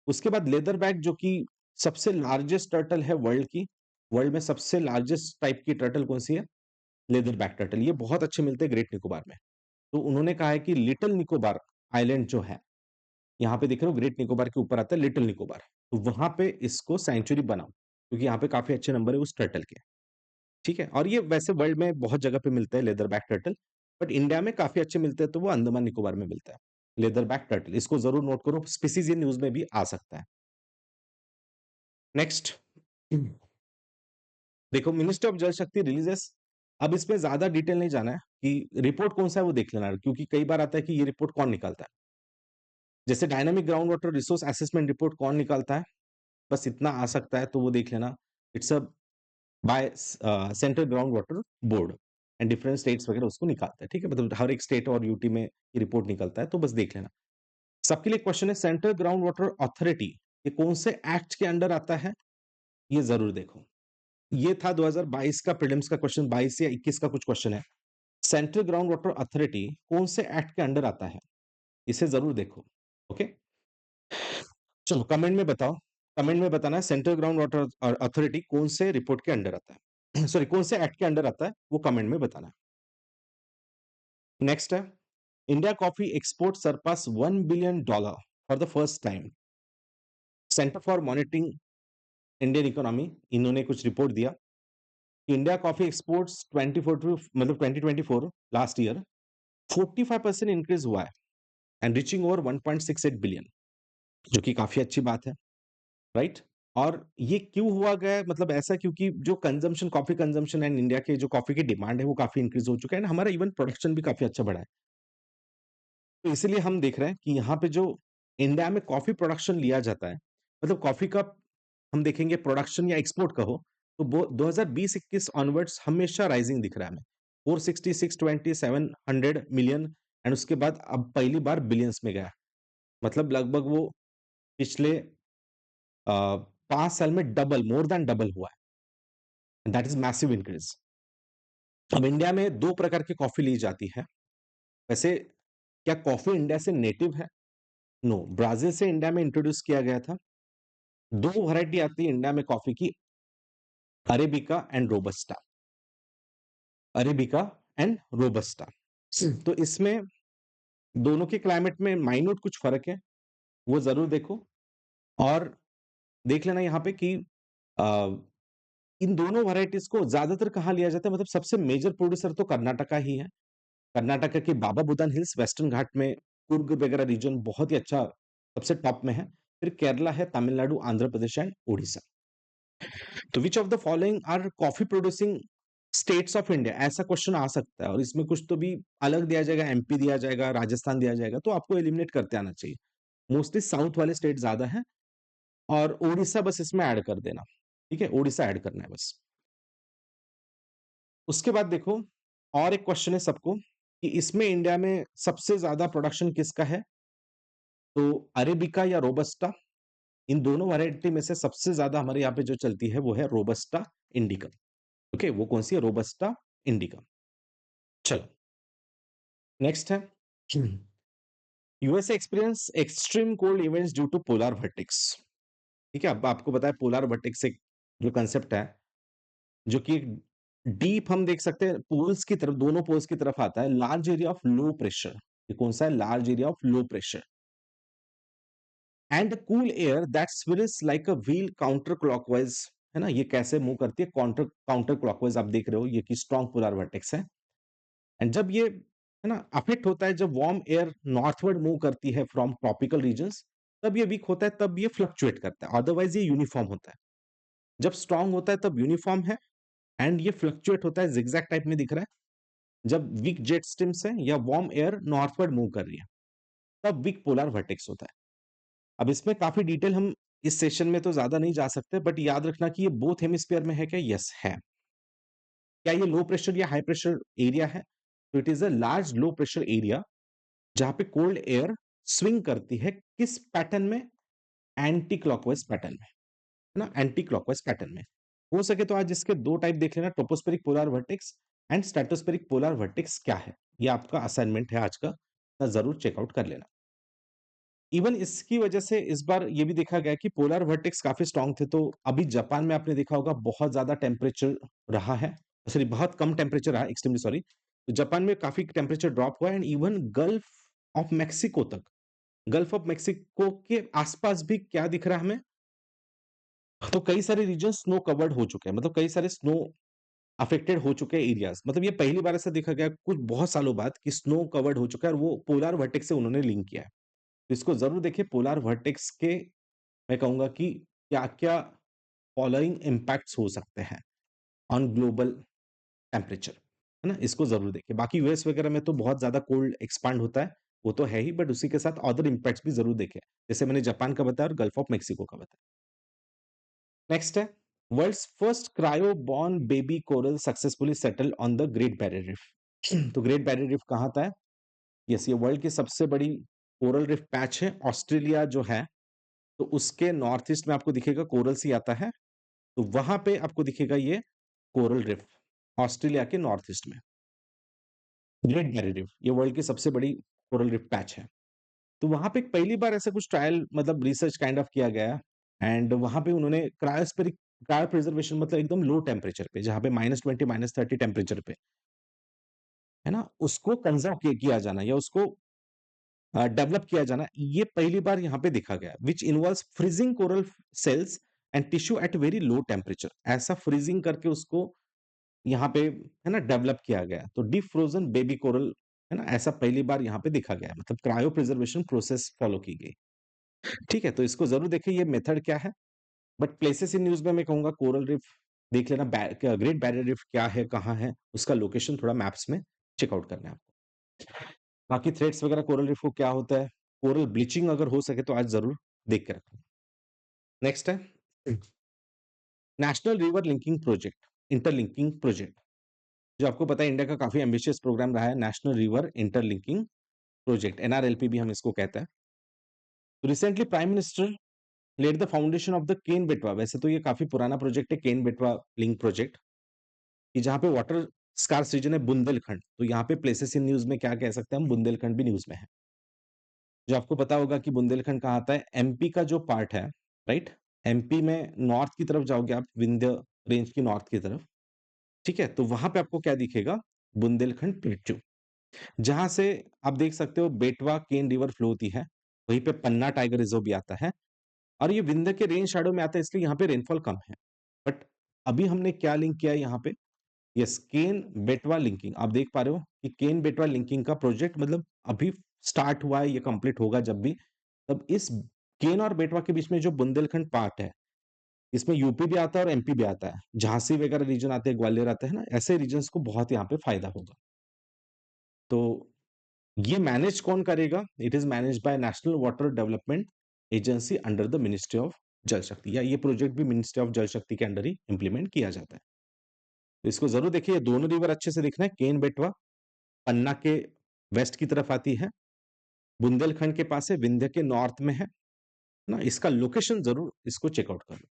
उसके बाद लेदरबैक जो कि सबसे लार्जेस्ट टर्टल है वर्ल्ड की। वर्ल्ड में सबसे लार्जेस्ट टाइप की टर्टल कौन सी है? Leatherback turtle. ये बहुत अच्छे मिलते हैं ग्रेट निकोबार में। तो उन्होंने कहा है कि लिटिल निकोबार आइलैंड जो है, यहाँ पे देख रहे हो ग्रेट निकोबार के ऊपर आता है लिटिल निकोबार, तो वहां पे इसको सेंचुरी बनाओ, क्योंकि यहाँ पे काफी अच्छे नंबर है उस टर्टल के। ठीक है, और ये वैसे वर्ल्ड में बहुत जगह पे मिलते हैं leather back turtle, but India में काफी अच्छे मिलते हैं, तो वो अंडमान निकोबार में मिलता है लेदर बैक टर्टल। इसको जरूर नोट करो, स्पीसीज ये न्यूज में भी आ सकता है। नेक्स्ट देखो, मिनिस्ट्री ऑफ जल शक्ति रिलीजेस, अब इसमें ज्यादा डिटेल नहीं जाना है कि रिपोर्ट कौन सा है वो देख लेना है, क्योंकि कई बार आता है कि ये रिपोर्ट कौन निकालता है। जैसे dynamic ground water resource assessment report कौन निकालता है, बस इतना आ सकता है, तो वो देख लेना। It's a by central ground water board and different states वगैरह उसको निकालता है, ठीक है? मतलब हर एक स्टेट और यूटी में ये रिपोर्ट निकलता है, तो बस देख लेना। सबके लिए क्वेश्चन है, सेंट्रल ग्राउंड वाटर अथॉरिटी ये कौन से एक्ट के अंडर आता है? ये ज़रूर देखो। ये था 2022 का प्रीलिम्स का क्वेश्चन, 22 या 21 का कुछ क्वेश्चन है। सेंट्रल ग्राउंड वाटर अथॉरिटी कौन से एक्ट के अंडर आता है? इसे ज़रूर देखो, ओके? चलो कमेंट में बताओ, कमेंट में बताना है सेंट्रल ग्राउंड वाटर अथॉरिटी कौन से रिपोर्ट के अंडर आता है? सॉरी, कौन से एक्ट के अंडर आता है, वो कमेंट में बताना है। नेक्स्ट है, India coffee export surpass $1 billion for the first time. Centre for monitoring Indian economy, इन्होंने कुछ रिपोर्ट दिया कि इंडिया कॉफी एक्सपोर्ट्स 24 टू मतलब 2024 लास्ट ईयर 45% इंक्रीज हुआ है एंड रीचिंग ओवर 1.68 बिलियन, जो कि काफी अच्छी बात है, राइट? और ये क्यों हुआ गया है? मतलब ऐसा क्योंकि जो consumption, coffee consumption and India के जो कॉफी की डिमांड है वो काफी इंक्रीज हो चुका है एंड हमारा इवन प्रोडक्शन भी काफी अच्छा बढ़ा है। तो इसीलिए हम देख रहे हैं कि यहाँ पे जो इंडिया में कॉफी प्रोडक्शन लिया जाता है, मतलब कॉफी का हम देखेंगे प्रोडक्शन या एक्सपोर्ट कहो, तो 2020-21 ऑनवर्ड्स हमेशा राइजिंग दिख रहा है हमें, 460, 620, 700 मिलियन एंड उसके बाद अब पहली बार बिलियंस में गया। मतलब लगभग वो पिछले 5 साल में डबल, मोर देन डबल हुआ है। That is massive increase. अब इंडिया में 2 प्रकार की कॉफी ली जाती है। वैसे क्या कॉफी इंडिया से नेटिव है? नो, ब्राजील से इंडिया में इंट्रोड्यूस किया गया था। 2 वैरायटी आती है इंडिया में कॉफी की, arabica and robusta. Arabica and robusta. तो इसमें दोनों के क्लाइमेट में माइन्यूट कुछ फर्क है, वो जरूर देखो। और देख लेना यहाँ पे कि अ, इन दोनों वैरायटीज को ज्यादातर कहाँ लिया जाता है, मतलब सबसे मेजर प्रोड्यूसर तो कर्नाटका ही है। कर्नाटका के बाबा बुदान हिल्स, वेस्टर्न घाट में कुर्ग वगैरह रीजन बहुत ही अच्छा, सबसे टॉप में है। फिर केरला है, तमिलनाडु, आंध्र प्रदेश एंड उड़ीसा। तो which of the following are coffee producing states of India, ऐसा क्वेश्चन आ सकता है और इसमें कुछ तो भी अलग दिया जाएगा, एमपी दिया जाएगा, राजस्थान दिया जाएगा, तो आपको एलिमिनेट करते आना चाहिए। मोस्टली साउथ वाले स्टेट ज्यादा है और उड़ीसा बस इसमें ऐड कर देना, ठीक है? उड़ीसा ऐड करना है बस। उसके बाद देखो, और एक क्वेश्चन है सबको कि इसमें इंडिया में सबसे ज्यादा प्रोडक्शन किसका है? तो अरेबिका या रोबस्टा, इन दोनों वैरायटी में से सबसे ज्यादा हमारे यहाँ पे जो चलती है वो है रोबस्टा इंडिका। ओके, वो कौन सी है? Robusta indica. चलो नेक्स्ट है, USA experience extreme cold events due to polar vortex. ठीक है, अब आपको पता है पोलर वर्टेक्स एक जो कंसेप्ट है, जो कि डीप हम देख सकते हैं पोल्स की तरफ, दोनों पोल्स की तरफ आता है, large area of low pressure. ये कौन सा है? Large area of low pressure and cool air that spirits like a wheel counter clockwise. है ना, ये कैसे मूव करती है? Counter counter clockwise. आप देख रहे हो ये कि स्ट्रॉन्ग पोलर वर्टेक्स है एंड जब ये, है ना, अफेक्ट होता है, जब वार्म एयर नॉर्थवर्ड मूव करती है फ्रॉम ट्रॉपिकल रीजन्स, तब ये वीक होता है, तब ये फ्लक्चुएट करता है, अदरवाइज ये यूनिफॉर्म होता है। जब स्ट्रांग होता है तब यूनिफॉर्म है एंड ये फ्लक्चुएट होता है, जिगजैग टाइप में दिख रहा है। जब वीक जेट स्ट्रीम्स है या वार्म एयर नॉर्थवर्ड मूव कर रही है, तब वीक पोलर वर्टेक्स होता है। अब इसमें काफी डिटेल हम इस सेशन में तो ज्यादा नहीं जा सकते, बट याद रखना कि ये बोथ हेमिस्फीयर में है क्या? यस है। क्या ये लो प्रेशर या हाई प्रेशर एरिया है? तो it is a large low pressure area जहां पे कोल्ड एयर स्विंग करती है, किस पैटर्न में? एंटी क्लॉकवाइज पैटर्न में, है ना, एंटी क्लॉकवाइज पैटर्न में। हो सके तो आज इसके 2 टाइप देख लेना, tropospheric polar vertex and stratospheric polar vertex क्या है, ये आपका असाइनमेंट है आज का, तो जरूर चेकआउट कर लेना। इवन इसकी वजह से इस बार ये भी देखा गया कि पोलर वर्टेक्स काफी स्ट्रांग थे, तो अभी जापान में आपने देखा होगा बहुत ज्यादा टेम्परेचर रहा है, सॉरी बहुत कम टेम्परेचर रहा, एक्सट्रीमली सॉरी। तो जापान में काफी टेम्परेचर ड्रॉप हुआ and even gulf of Mexico तक, गल्फ ऑफ मेक्सिको के आसपास भी क्या दिख रहा है हमें? तो कई सारे रीजन स्नो कवर्ड हो चुके हैं, मतलब कई सारे स्नो अफेक्टेड हो चुके हैं एरियाज। मतलब ये पहली बार ऐसा देखा गया कुछ बहुत सालों बाद कि स्नो कवर्ड हो चुका है और वो पोलर वर्टेक्स से उन्होंने लिंक किया है। तो इसको जरूर देखिए, पोलर वर्टेक्स के मैं कहूंगा कि क्या क्या फॉलोइंग इम्पैक्ट्स हो सकते हैं ऑन ग्लोबल टेम्परेचर, है ना, इसको जरूर देखिए। बाकी यूएस वगैरह में तो बहुत ज्यादा कोल्ड एक्सपांड होता है, वो तो है ही, बट उसी के साथ अदर इम्पैक्ट्स भी जरूर देखें, जैसे मैंने जापान का बताया और गल्फ ऑफ मेक्सिको का बताया। नेक्स्ट है, world's first cryo born baby coral successfully settle on the Great Barrier Reef. तो ग्रेट बैरियर रिफ कहाँ था? यस, ये वर्ल्ड की सबसे बड़ी कोरल रिफ पैच है, ऑस्ट्रेलिया जो है तो उसके नॉर्थ ईस्ट में आपको दिखेगा कोरल सी आता है, तो वहाँ पे आपको दिखेगा ये कोरल रीफ, ऑस्ट्रेलिया के नॉर्थ ईस्ट में। ग्रेट बैरियर रीफ, ये वर्ल्ड की सबसे बड़ी कोरल रीफ पैच है। तो वहाँ पे पहली बार ऐसा कुछ ट्रायल मतलब रिसर्च काइंड ऑफ किया गया एंड वहाँ पे उन्होंने क्रायो प्रिजर्वेशन मतलब एकदम लो टेम्परेचर पे, जहाँ पे -20 -30 टेम्परेचर पे, है ना? उसको कंज़र्व किया जाना या उसको डेवलप किया जाना, ये पहली बार यहाँ पे देखा गया, which involves freezing coral cells and tissue at very low temperature. ऐसा फ्रीजिंग करके उसको यहाँ पे, है ना, डेवलप किया गया। तो डीप फ्रोजन बेबी कोरल, है ना, ऐसा पहली बार यहाँ पे देखा गया है, मतलब क्रायो प्रिजर्वेशन प्रोसेस फॉलो की गई। ठीक है, तो इसको ज़रूर देखिए ये मेथड क्या है। बट प्लेसेस इन न्यूज़ में मैं कहूँगा कोरल रीफ देख लेना, ग्रेट बैरियर रीफ क्या है, कहाँ है, उसका लोकेशन थोड़ा मैप्स में चेकआउट करना है आपको। बाकी थ्रेड्स वगैरह कोरल रीफ को क्या होता है, कोरल ब्लीचिंग अगर हो सके तो आज ज़रूर देख के रखना। नेक्स्ट है national river linking project, interlinking project, जो आपको पता है इंडिया का काफ़ी एम्बिशियस प्रोग्राम रहा है, national river interlinking project, NRLP भी हम इसको कहते हैं। तो recently prime minister led the foundation of the Ken Betwa, वैसे तो ये काफ़ी पुराना प्रोजेक्ट है, केन बेटवा लिंक प्रोजेक्ट, कि जहाँ पे वाटर स्कार्स रीजन है बुंदेलखंड, तो यहाँ पे प्लेसेस इन न्यूज़ में क्या कह सकते हैं हम, बुंदेलखंड भी न्यूज़ में है। जो आपको पता होगा कि बुंदेलखंड कहाँ आता है, एमपी का जो पार्ट है, राइट? एमपी में नॉर्थ की तरफ जाओगे आप, विंध्य रेंज की नॉर्थ की तरफ, ठीक है? तो वहाँ पे आपको क्या दिखेगा, बुंदेलखंड प्लेट्यू, जहाँ से आप देख सकते हो बेटवा केन रिवर फ्लो होती है, वहीं पे पन्ना टाइगर रिजर्व भी आता है और ये विंध्य के रेंज शैडो में आता है, इसलिए यहाँ पे रेनफॉल कम है। बट अभी हमने क्या लिंक किया है यहाँ पे, यस, केन बेटवा लिंकिंग, आप देख पा रहे हो कि केन बेटवा लिंकिंग का प्रोजेक्ट मतलब अभी स्टार्ट हुआ है, ये कंप्लीट होगा जब भी, तब इस केन और बेटवा के बीच में जो बुंदेलखंड पार्ट है, इसमें यूपी भी आता है और एमपी भी आता है, झांसी वगैरह रीजन आते हैं, ग्वालियर आता है ना, ऐसे रीजन्स को बहुत यहाँ पे फायदा होगा। तो ये मैनेज कौन करेगा, it is manage by national water development agency under the ministry of जल शक्ति, या ये प्रोजेक्ट भी मिनिस्ट्री ऑफ जल शक्ति के अंडर ही इंप्लीमेंट किया जाता है। तो इसको जरूर देखिए, ये दोनों रिवर अच्छे से दिखना है, केन बेटवा पन्ना के वेस्ट की तरफ आती है, बुंदेलखंड के पास है, विंध्य के नॉर्थ में है ना, इसका लोकेशन जरूर इसको चेकआउट कर लो।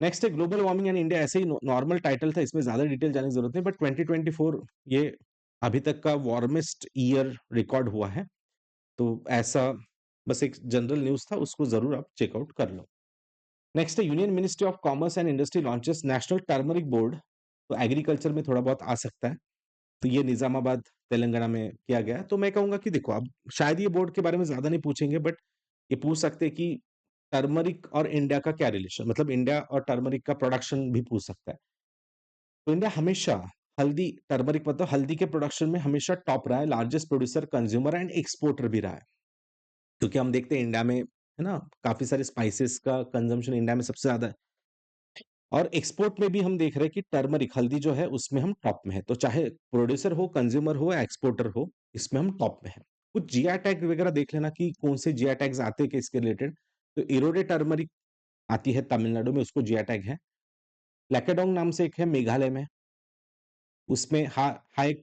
नेक्स्ट है ग्लोबल वार्मिंग एंड इंडिया, ऐसे ही नॉर्मल टाइटल था, इसमें ज्यादा डिटेल जाने की जरूरत नहीं, बट 2024 ये अभी तक का वार्मेस्ट ईयर रिकॉर्ड हुआ है, तो ऐसा बस एक जनरल न्यूज था, उसको जरूर आप चेकआउट कर लो। नेक्स्ट है union ministry of commerce and industry launches national turmeric board, तो एग्रीकल्चर में थोड़ा बहुत आ सकता है, तो ये निजामाबाद तेलंगाना में किया गया है। तो मैं कहूंगा कि देखो, अब शायद ये बोर्ड के बारे में ज्यादा नहीं पूछेंगे, बट ये पूछ सकते हैं कि टर्मरिक और इंडिया का क्या रिलेशन, मतलब इंडिया और टर्मरिक का प्रोडक्शन भी पूछ सकता है। तो इंडिया हमेशा हल्दी, टर्मरिक मतलब हल्दी के प्रोडक्शन में हमेशा टॉप रहा है, largest producer, consumer and exporter भी रहा है, क्योंकि हम देखते हैं इंडिया में, है ना, काफी सारे स्पाइसेस का कंजम्पशन इंडिया में सबसे ज्यादा है, और एक्सपोर्ट में भी हम देख रहे हैं कि टर्मरिक हल्दी जो है उसमें हम टॉप में है, तो चाहे प्रोड्यूसर हो, कंज्यूमर हो, एक्सपोर्टर हो, इसमें हम टॉप में है। कुछ जीआई टैग वगैरह देख लेना कि कौन से जीआई टैग्स आते हैं कि इसके रिलेटेड, तो इरोडे टर्मरिक आती है तमिलनाडु में, उसको जीआई टैग है। लैकेडोंग नाम से एक है मेघालय में, उसमें हाई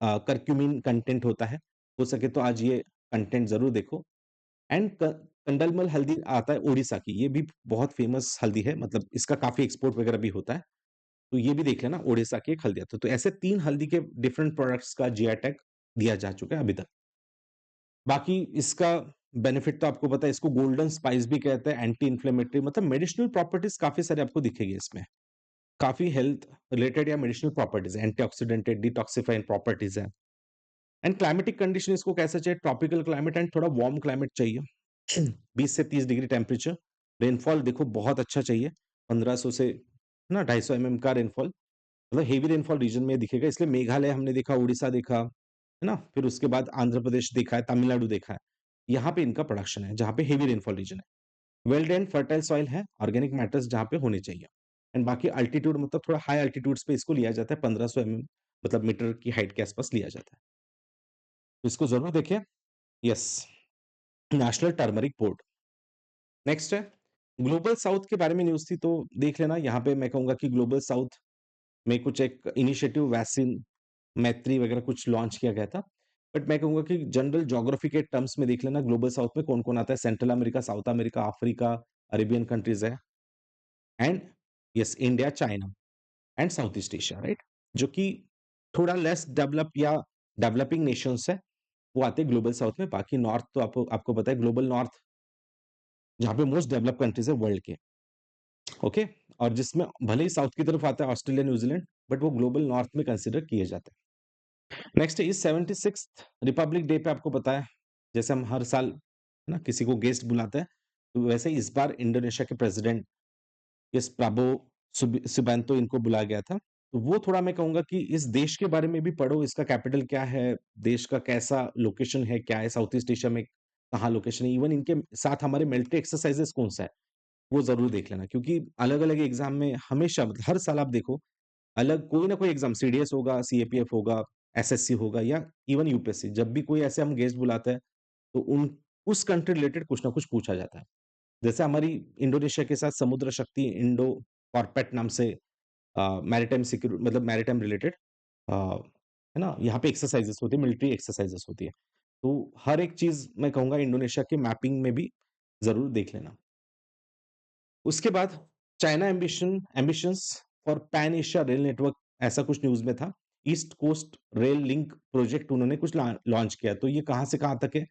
करक्यूमिन कंटेंट होता है, हो सके तो आज ये कंटेंट जरूर देखो। एंड कंडलमल हल्दी आता है उड़ीसा की, ये भी बहुत फेमस हल्दी है, मतलब इसका काफी एक्सपोर्ट वगैरह भी होता है, तो ये भी देख लेना, उड़ीसा की एक हल्दी आता है। तो ऐसे 3 हल्दी के डिफरेंट प्रोडक्ट्स का जीआई टैग दिया जा चुका है अभी तक। बाकी इसका बेनिफिट तो आपको पता है, इसको गोल्डन स्पाइस भी कहते हैं, एंटी इन्फ्लेमेटरी, मतलब मेडिसिनल प्रॉपर्टीज काफी सारे आपको दिखेगी इसमें, काफी हेल्थ रिलेटेड या medicinal properties, antioxidant, detoxifying properties है। एंड क्लाइमेटिक कंडीशन इसको कैसा चाहिए, ट्रॉपिकल क्लाइमेट एंड थोड़ा वार्म क्लाइमेट चाहिए, 20 से 30 डिग्री टेम्परेचर। रेनफॉल देखो बहुत अच्छा चाहिए, 1500 से ना 250 का रेनफॉल, मतलब हेवी रेनफॉल रीजन में दिखेगा, इसलिए मेघालय हमने देखा, उड़ीसा देखा, है ना, फिर उसके बाद आंध्र प्रदेश देखा है, तमिलनाडु देखा है, यहाँ पे इनका प्रोडक्शन है जहाँ पे हेवी रेनफॉल रीजन है। वेल ड्रेन्ड फर्टाइल सॉइल है, ऑर्गेनिक मैटर्स जहाँ पे होने चाहिए। एंड बाकी अल्टीट्यूड, मतलब थोड़ा हाई अल्टीट्यूड्स पे इसको लिया जाता है, 1500 मतलब मीटर की हाइट के आसपास लिया जाता है, तो इसको जरूर देखें। Yes, national turmeric board. Next है ग्लोबल साउथ के बारे में न्यूज थी, तो देख लेना, यहाँ पे मैं कहूंगा कि ग्लोबल साउथ में कुछ एक इनिशिएटिव वैक्सीन मैत्री वगैरह कुछ लॉन्च किया गया था, बट मैं कहूँगा कि जनरल ज्योग्राफी के टर्म्स में देख लेना ग्लोबल साउथ में कौन-कौन आता है, Central America, South America, Africa, Arabian countries है and yes India, China and South East Asia, right? जो कि थोड़ा लेस डेवलप या डेवलपिंग नेशंस है, वो आते हैं ग्लोबल साउथ में। बाकी नॉर्थ तो आपको आपको पता है ग्लोबल नॉर्थ जहाँ पे मोस्ट डेवलप्ड कंट्रीज़ है वर्ल्ड के, ओके? और जिसमें भले ही साउथ की तरफ आता है ऑस्ट्रेलिया, न्यूज़ीलैंड, बट वो ग्लोबल नॉर्थ में कंसिडर किए जाते हैं। नेक्स्ट इस 76th रिपब्लिक डे पे आपको पता है, जैसे हम हर साल है ना किसी को गेस्ट बुलाते हैं, तो वैसे ही इस बार इंडोनेशिया के प्रेसिडेंट यस प्राबो सुबियांतो इनको बुलाया गया था। तो वो थोड़ा मैं कहूँगा कि इस देश के बारे में भी पढ़ो, इसका कैपिटल क्या है, देश का कैसा लोकेशन है, क्या है, साउथ ईस्ट एशिया में कहाँ लोकेशन है, इवन इनके साथ हमारे मिलिट्री एक्सरसाइज़ेज़ कौन-सा है, वो ज़रूर देख लेना क्योंकि अलग-अलग एग्ज़ाम में हमेशा मतलब हर साल आप देखो अलग कोई ना कोई एग्ज़ाम सीडीएस होगा, सीएपीएफ होगा, एसएससी होगा या इवन यूपीएससी जब भी कोई ऐसे हम गेस्ट बुलाते हैं, तो उन उस कंट्री रिलेटेड कुछ ना कुछ पूछा जाता है। जैसे हमारी इंडोनेशिया के साथ समुद्र शक्ति इंडो कॉर्पेट नाम से मैरीटाइम मतलब मैरीटाइम रिलेटेड है ना? यहाँ पे एक्सरसाइज़ेज़ होती है, मिलिट्री एक्सरसाइज़ेज़ होती है। तो हर एक चीज़ मैं कहूँगा इंडोनेशिया के मैपिंग में भी ज़रूर देख लेना। उसके बाद China ambitions for pan Asia rail network ऐसा कुछ न्यूज़ में था। East coast rail link project उन्होंने कुछ लॉन्च किया। तो ये कहाँ से कहाँ तक है?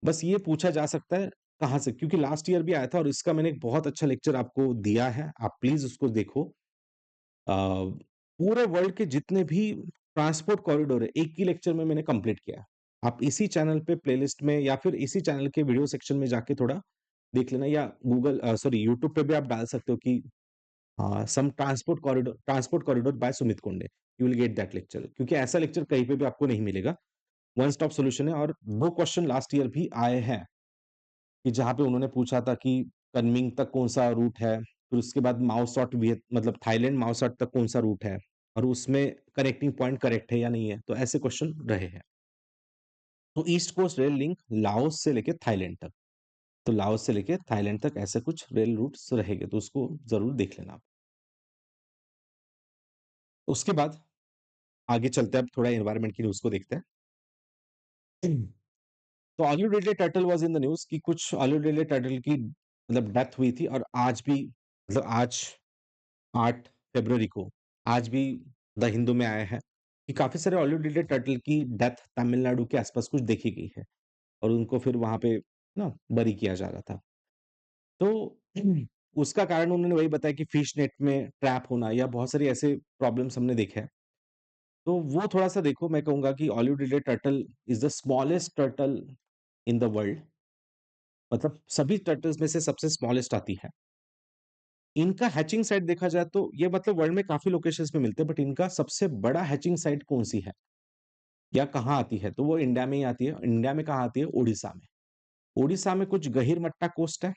बस ये पूछा जा सकता है कहाँ से? क्योंकि लास्ट ईयर भी आया था और इसका मैंने एक बहुत अच्छा लेक्चर आपको दिया है। आप प्लीज़ उसको देखो। अ, पूरे वर्ल्ड के जितने भी ट्रांसपोर्ट कॉरिडोर है, एक ही लेक्चर में मैंने कंप्लीट किया है। आप इसी चैनल पे प्लेलिस्ट में या फिर इसी चैनल के वीडियो सेक्शन में जाके थोड़ा देख लेना या सॉरी यूट्यूब पे भी आप डाल सकते हो कि सम ट्रांसपोर्ट कॉरिडोर बाय सुमित कुंडे। You will get that lecture क्योंकि ऐसा लेक्चर कहीं पे भी आपको नहीं मिलेगा। वन स्टॉप सॉल्यूशन है और वो क्वेश्चन लास्ट ईयर भी आए हैं कि जहाँ पे उन्होंने पूछा था कि कनमिंग तक कौन-सा रूट है, फिर उसके बाद माओसॉट मतलब थाईलैंड माओसॉट तक कौन-सा रूट है और उसमें कनेक्टिंग पॉइंट करेक्ट है या नहीं है, तो ऐसे क्वेश्चन रहे हैं। तो east coast rail link Laos से लेके थाईलैंड तक, तो लाओस से लेके थाईलैंड तक ऐसे कुछ रेल रूट्स रहेंगे, तो उसको ज़रूर देख लेना आप। उसके बाद आगे चलते हैं अब थोड़ा एनवायरनमेंट की न्यूज़ को देखते हैं। तो olive Ridley turtle was in the news कि कुछ ऑलिव रिडले टर्टल की मतलब डेथ हुई थी और आज भी मतलब आज 8 फरवरी को आज भी द हिंदू में आया है कि काफ़ी सारे ऑलिव रिडले टर्टल की डेथ तमिलनाडु के आस-पास कुछ देखी गई है और उनको फिर वहाँ पे ना बरी किया जा रहा था। तो उसका कारण उन्होंने वही बताया कि फिश नेट में ट्रैप होना या बहुत सारी ऐसे प्रॉब्लम्स हमने देखे हैं। तो वो थोड़ा-सा देखो मैं कहूँगा कि olive Ridley turtle is the smallest turtle in the world मतलब सभी टर्टल्स में से सबसे स्मॉलेस्ट आती है। इनका हैचिंग साइट देखा जाए तो ये मतलब वर्ल्ड में काफ़ी लोकेशंस पे मिलते हैं बट इनका सबसे बड़ा हैचिंग साइट कौन-सी है या कहाँ आती है? तो वो इंडिया में ही आती है। इंडिया में कहाँ आती है? ओडिशा में। ओडिशा में कुछ गहीरमट्टा कोस्ट है,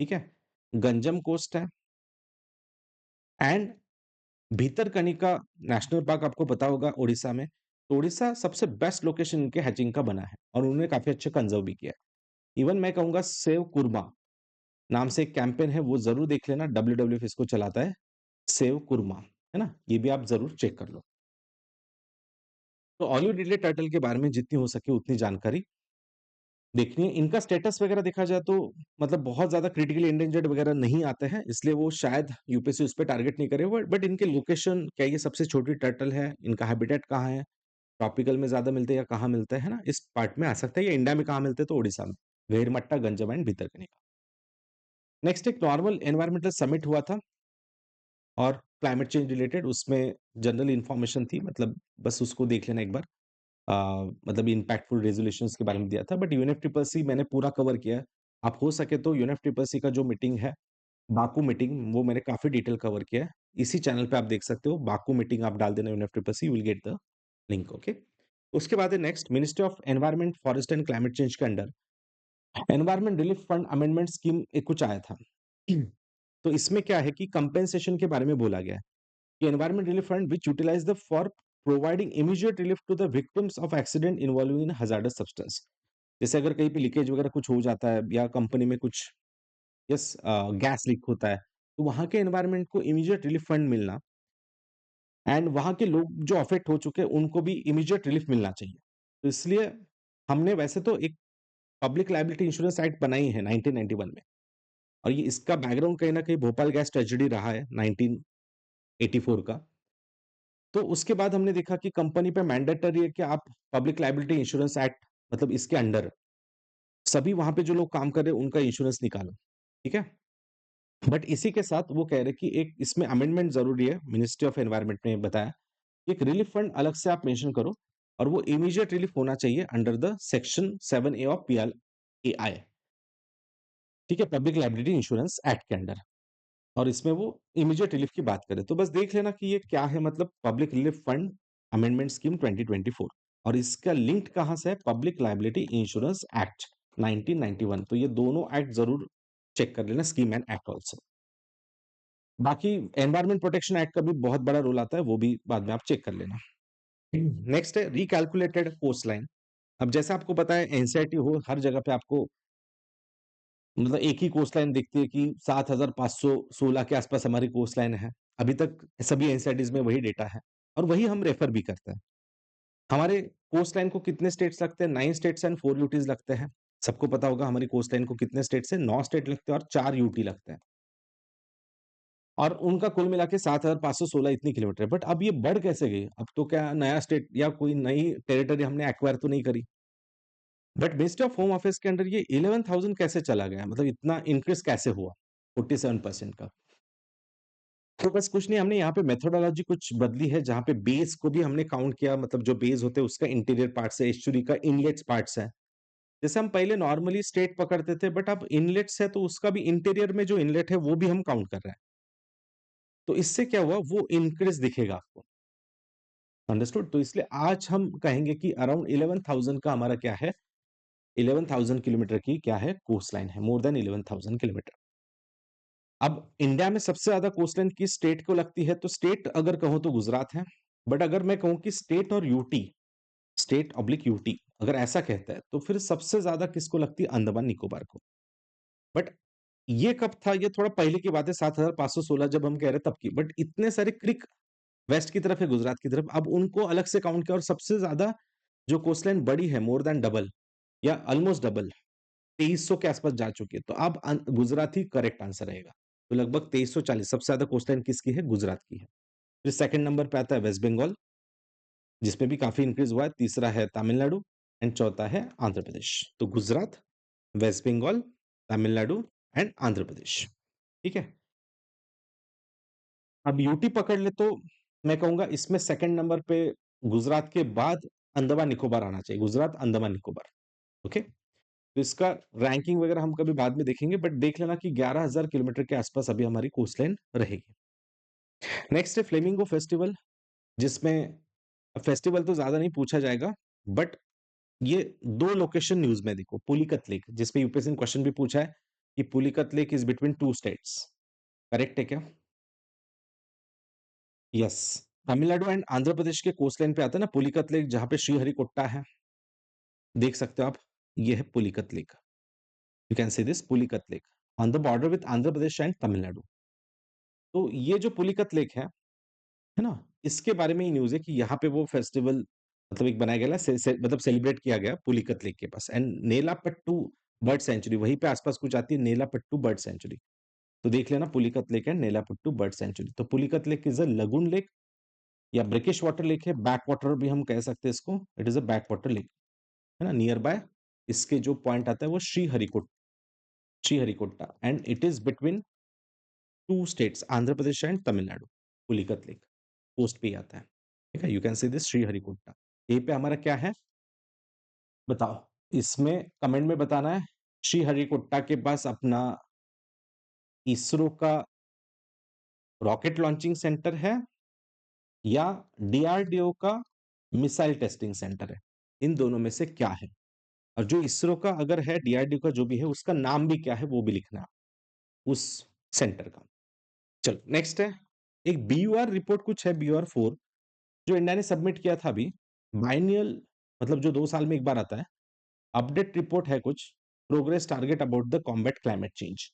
ठीक है? गंजम कोस्ट है एंड भीतरकनिका नेशनल पार्क आपको पता होगा ओडिशा में। तो ओडिशा सबसे बेस्ट लोकेशन इनके हैचिंग का बना है और उन्होंने काफ़ी अच्छे कंज़र्व भी किया है। इवन मैं कहूँगा सेव कुरमा नाम से एक कैंपेन है, वो ज़रूर देख लेना, डब्ल्यूडब्ल्यूएफ इसको चलाता है, सेव कुरमा, है ना? ये भी आप ज़रूर चेक कर लो। तो ऑलिव रिडले टर्टल के बारे में जितनी हो सके उतनी जानकारी देखनी है। इनका स्टेटस वगैरह देखा जाए तो मतलब बहुत ज़्यादा क्रिटिकली एंडेंजर्ड वगैरह नहीं आते हैं, इसलिए वो शायद यूपीएससी उस पे टारगेट नहीं करे बट इनके लोकेशन क्या ये सबसे छोटी टर्टल है, इनका हैबिटेट कहाँ है, ट्रॉपिकल में ज़्यादा मिलते हैं या कहाँ मिलते हैं, है ना? इस पार्ट में आ सकता है या इंडिया में कहाँ मिलते हैं तो ओडिशा में, वेरमट्टा, गंजम एंड भितरकनिका। नेक्स्ट एक नॉर्मल एनवायरमेंटल समिट हुआ था और क्लाइमेट चेंज रिलेटेड उसमें जनरल इन्फॉर्मेशन थी मतलब बस उसको देख लेना एक बार। मतलब इम्पैक्टफुल रेज़ोल्यूशंस के बारे में दिया था बट यूएनएफसीसीसी मैंने पूरा कवर किया है। आप हो सके तो यूएनएफसीसीसी का जो मीटिंग है, बाकू मीटिंग वो मैंने काफ़ी डिटेल कवर किया है। इसी चैनल पे आप देख सकते हो, बाकू मीटिंग आप डाल देना UNFCCC you will get the link okay. उसके बाद है next ministry of environment, forest and climate change के under environment relief fund amendment scheme एक कुछ आया था। तो इसमें क्या है कि कंपेंसेशन के बारे में बोला गया है कि environment relief fund which utilize the for providing immediate relief to the victims of accident involving in hazardous substance. जैसे अगर कहीं पे लीकेज वगैरह कुछ हो जाता है या कंपनी में कुछ गैस लीक होता है, तो वहाँ के एनवायरनमेंट को इमीडिएट रिलीफ फंड मिलना एंड वहाँ के लोग जो अफेक्ट हो चुके हैं, उनको भी इमीडिएट रिलीफ मिलना चाहिए। तो इसलिए हमने वैसे तो एक पब्लिक लायबिलिटी इंश्योरेंस एक्ट बनाई है 1991 में, और ये इसका बैकग्राउंड कहीं न कहीं भोपाल गैस ट्रेजेडी रहा है 1984 का। तो उसके बाद हमने देखा कि कंपनी पे मैंडेटरी है कि आप पब्लिक लायबिलिटी इंश्योरेंस एक्ट, मतलब इसके अंडर सभी वहाँ पे जो लोग काम कर रहे हैं उनका इंश्योरेंस निकालो, ठीक है? बट इसी के साथ वो कह रहे हैं कि एक इसमें अमेंडमेंट ज़रूरी है, मिनिस्ट्री ऑफ एनवायरनमेंट ने बताया। एक रिलीफ फंड अलग से आप मेंशन करो, और वो इमीडिएट रिलीफ होना चाहिए under the section 7A of PLAI, ठीक है? पब्लिक लायबिलिटी इंश्योरेंस एक्ट के अंडर। और इसमें वो इमीडिएट रिलीफ की बात करें, तो बस देख लेना कि ये क्या है, मतलब public relief fund amendment scheme 2024, और इसका लिंक कहाँ से है? Public liability insurance act 1991। तो ये दोनों एक्ट जरूर चेक कर लेना, स्कीम एंड एक्ट ऑल्सो। बाकी एनवायरमेंट प्रोटेक्शन एक्ट का भी बहुत बड़ा रोल आता है, वो भी बाद में आप चेक कर लेना। नेक्स्ट है रिकैलकुलेटेड कोस्ट लाइन। अब जैसा आपको पता है, एनसीईआरटी हो हर जगह पे आपको मतलब एक ही कोस्ट लाइन दिखती है कि 7,516 के आसपास हमारी कोस्ट लाइन है। अभी तक सभी एनसीईआरटीज़ में वही डेटा है, और वही हम रेफर भी करते हैं। हमारे कोस्ट लाइन को कितने स्टेट्स लगते हैं? 9 स्टेट्स एंड 4 यूटीज़ लगते हैं। सबको पता होगा हमारी कोस्ट लाइन को कितने स्टेट से 9 स्टेट लगते हैं और 4 यूटी लगते हैं। और उनका कुल मिला के 7,516 इतनी किलोमीटर है। बट अब ये बढ़ कैसे गई? अब तो क्या नया स्टेट या कोई नई टेरिटरी हमने एक्वायर तो नहीं करी। But ministry of home affairs के अंडर ये 11,000 कैसे चला गया? मतलब इतना इंक्रीज़ कैसे हुआ? 47% का। तो बस कुछ नहीं, हमने यहाँ पे मेथोडोलॉजी कुछ बदली है, जहाँ पे बेस को भी हमने काउंट किया, मतलब जो बेस होते हैं उसका इंटीरियर पार्ट्स है, एस्चुरी का इनलेट्स पार्ट्स है। जैसे हम पहले नॉर्मली स्टेट पकड़ते थे, बट अब इनलेट्स है तो उसका भी इंटीरियर में जो इनलेट है वो भी हम काउंट कर रहे हैं। तो इससे क्या हुआ, वो इंक्रीज दिखेगा आपको। अंडरस्टूड? तो इसलिए आज हम कहेंगे कि अराउंड 11,000 का हमारा क्या है, 11,000 किलोमीटर की क्या है, कोस्ट लाइन है, मोर देन 11,000 किलोमीटर। अब इंडिया में सबसे ज्यादा कोस्ट लाइन किस स्टेट को लगती है? तो स्टेट अगर कहूं तो गुजरात है। बट अगर मैं कहूं कि स्टेट और यूटी, स्टेट ऑब्लिक यूटी अगर ऐसा कहता है, तो फिर सबसे ज्यादा किसको लगती है? अंडमान निकोबार को। बट ये कब था? ये थोड़ा पहले की बात है, 7,516 जब हम कह रहे तब की। बट इतने सारे क्रिक वेस्ट की तरफ है, गुजरात की तरफ, अब उनको अलग से काउंट किया, और सबसे ज्यादा जो कोस्ट लाइन बड़ी है, मोर देन डबल या ऑलमोस्ट डबल, 2300 के आसपास जा चुकी है। तो अब गुजरात ही करेक्ट आंसर रहेगा। तो लगभग 2340 सबसे ज्यादा कोस्ट लाइन किसकी है? गुजरात की है। फिर सेकंड नंबर पे आता है वेस्ट बंगाल, जिसमें भी काफी इंक्रीज हुआ है। तीसरा है तमिलनाडु, एंड चौथा है आंध्र प्रदेश। तो गुजरात, वेस्ट बंगाल, तमिलनाडु एंड आंध्र प्रदेश, ठीक है? अब यूटी पकड़ ले, तो मैं कहूंगा इसमें सेकंड नंबर पे गुजरात के बाद अंडमान निकोबार आना चाहिए। गुजरात, अंडमान निकोबार, ओके? तो इसका रैंकिंग वगैरह हम कभी बाद में देखेंगे, बट देख लेना कि 11,000 किलोमीटर के आसपास अभी हमारी कोस्ट लाइन रहेगी। नेक्स्ट है फ्लेमिंगो फेस्टिवल, जिसमें फेस्टिवल तो ज्यादा नहीं पूछा जाएगा, बट ये दो लोकेशन न्यूज में देखो। पुलिकत लेक, जिसपे यूपीएससी ने क्वेश्चन भी पूछा है कि Pulicat lake is between two states, correct है क्या? यस। तमिलनाडु एंड आंध्र प्रदेश के कोस्ट लाइन पे आता है ना पुलिकत लेक, जहां पे श्रीहरिकोट्टा है, देख सकते हो आप। ये है Pulicat lake, you can see this Pulicat lake on the border with Andhra Pradesh and Tamil Nadu. तो ये जो पुलिकत लेक है ना, इसके बारे में ही न्यूज़ है कि यहाँ पे वो फेस्टिवल मतलब एक बनाया गया है, मतलब सेलिब्रेट किया गया पुलिकत लेक के पास। एंड नेलापट्टू बर्ड सेंचुरी वहीं पे आसपास कुछ आती है, नेलापट्टू बर्ड सेंचुरी। तो देख लेना Pulicat lake and Nelapattu bird sanctuary. तो Pulicat lake is a lagoon lake या ब्रेकिश वाटर लेक है, बैक वाटर भी हम कह सकते हैं इसको। It is a back water lake, है ना, नियर बाय। इसके जो पॉइंट आता है वो Sriharikota, and it is between two states, Andhra Pradesh and Tamil Nadu. Pulicat lake coast पे ही आता है, ठीक है? You can see this Sriharikota. ए पे हमारा क्या है बताओ? इसमें कमेंट में बताना है। श्रीहरिकोट्टा के पास अपना इसरो का रॉकेट लॉन्चिंग सेंटर है, या डीआरडीओ का मिसाइल टेस्टिंग सेंटर है। इन दोनों में से क्या है? और जो इसरो का अगर है, डीआरडीओ का जो भी है, उसका नाम भी क्या है वो भी लिखना है उस सेंटर का। चलो नेक्स्ट है, एक बीयूआर रिपोर्ट कुछ है, BUR 4, जो इंडिया ने सबमिट किया था अभी। बाइनियल, मतलब जो 2 साल में एक बार आता है। अपडेट रिपोर्ट है कुछ, progress target about the combat climate change.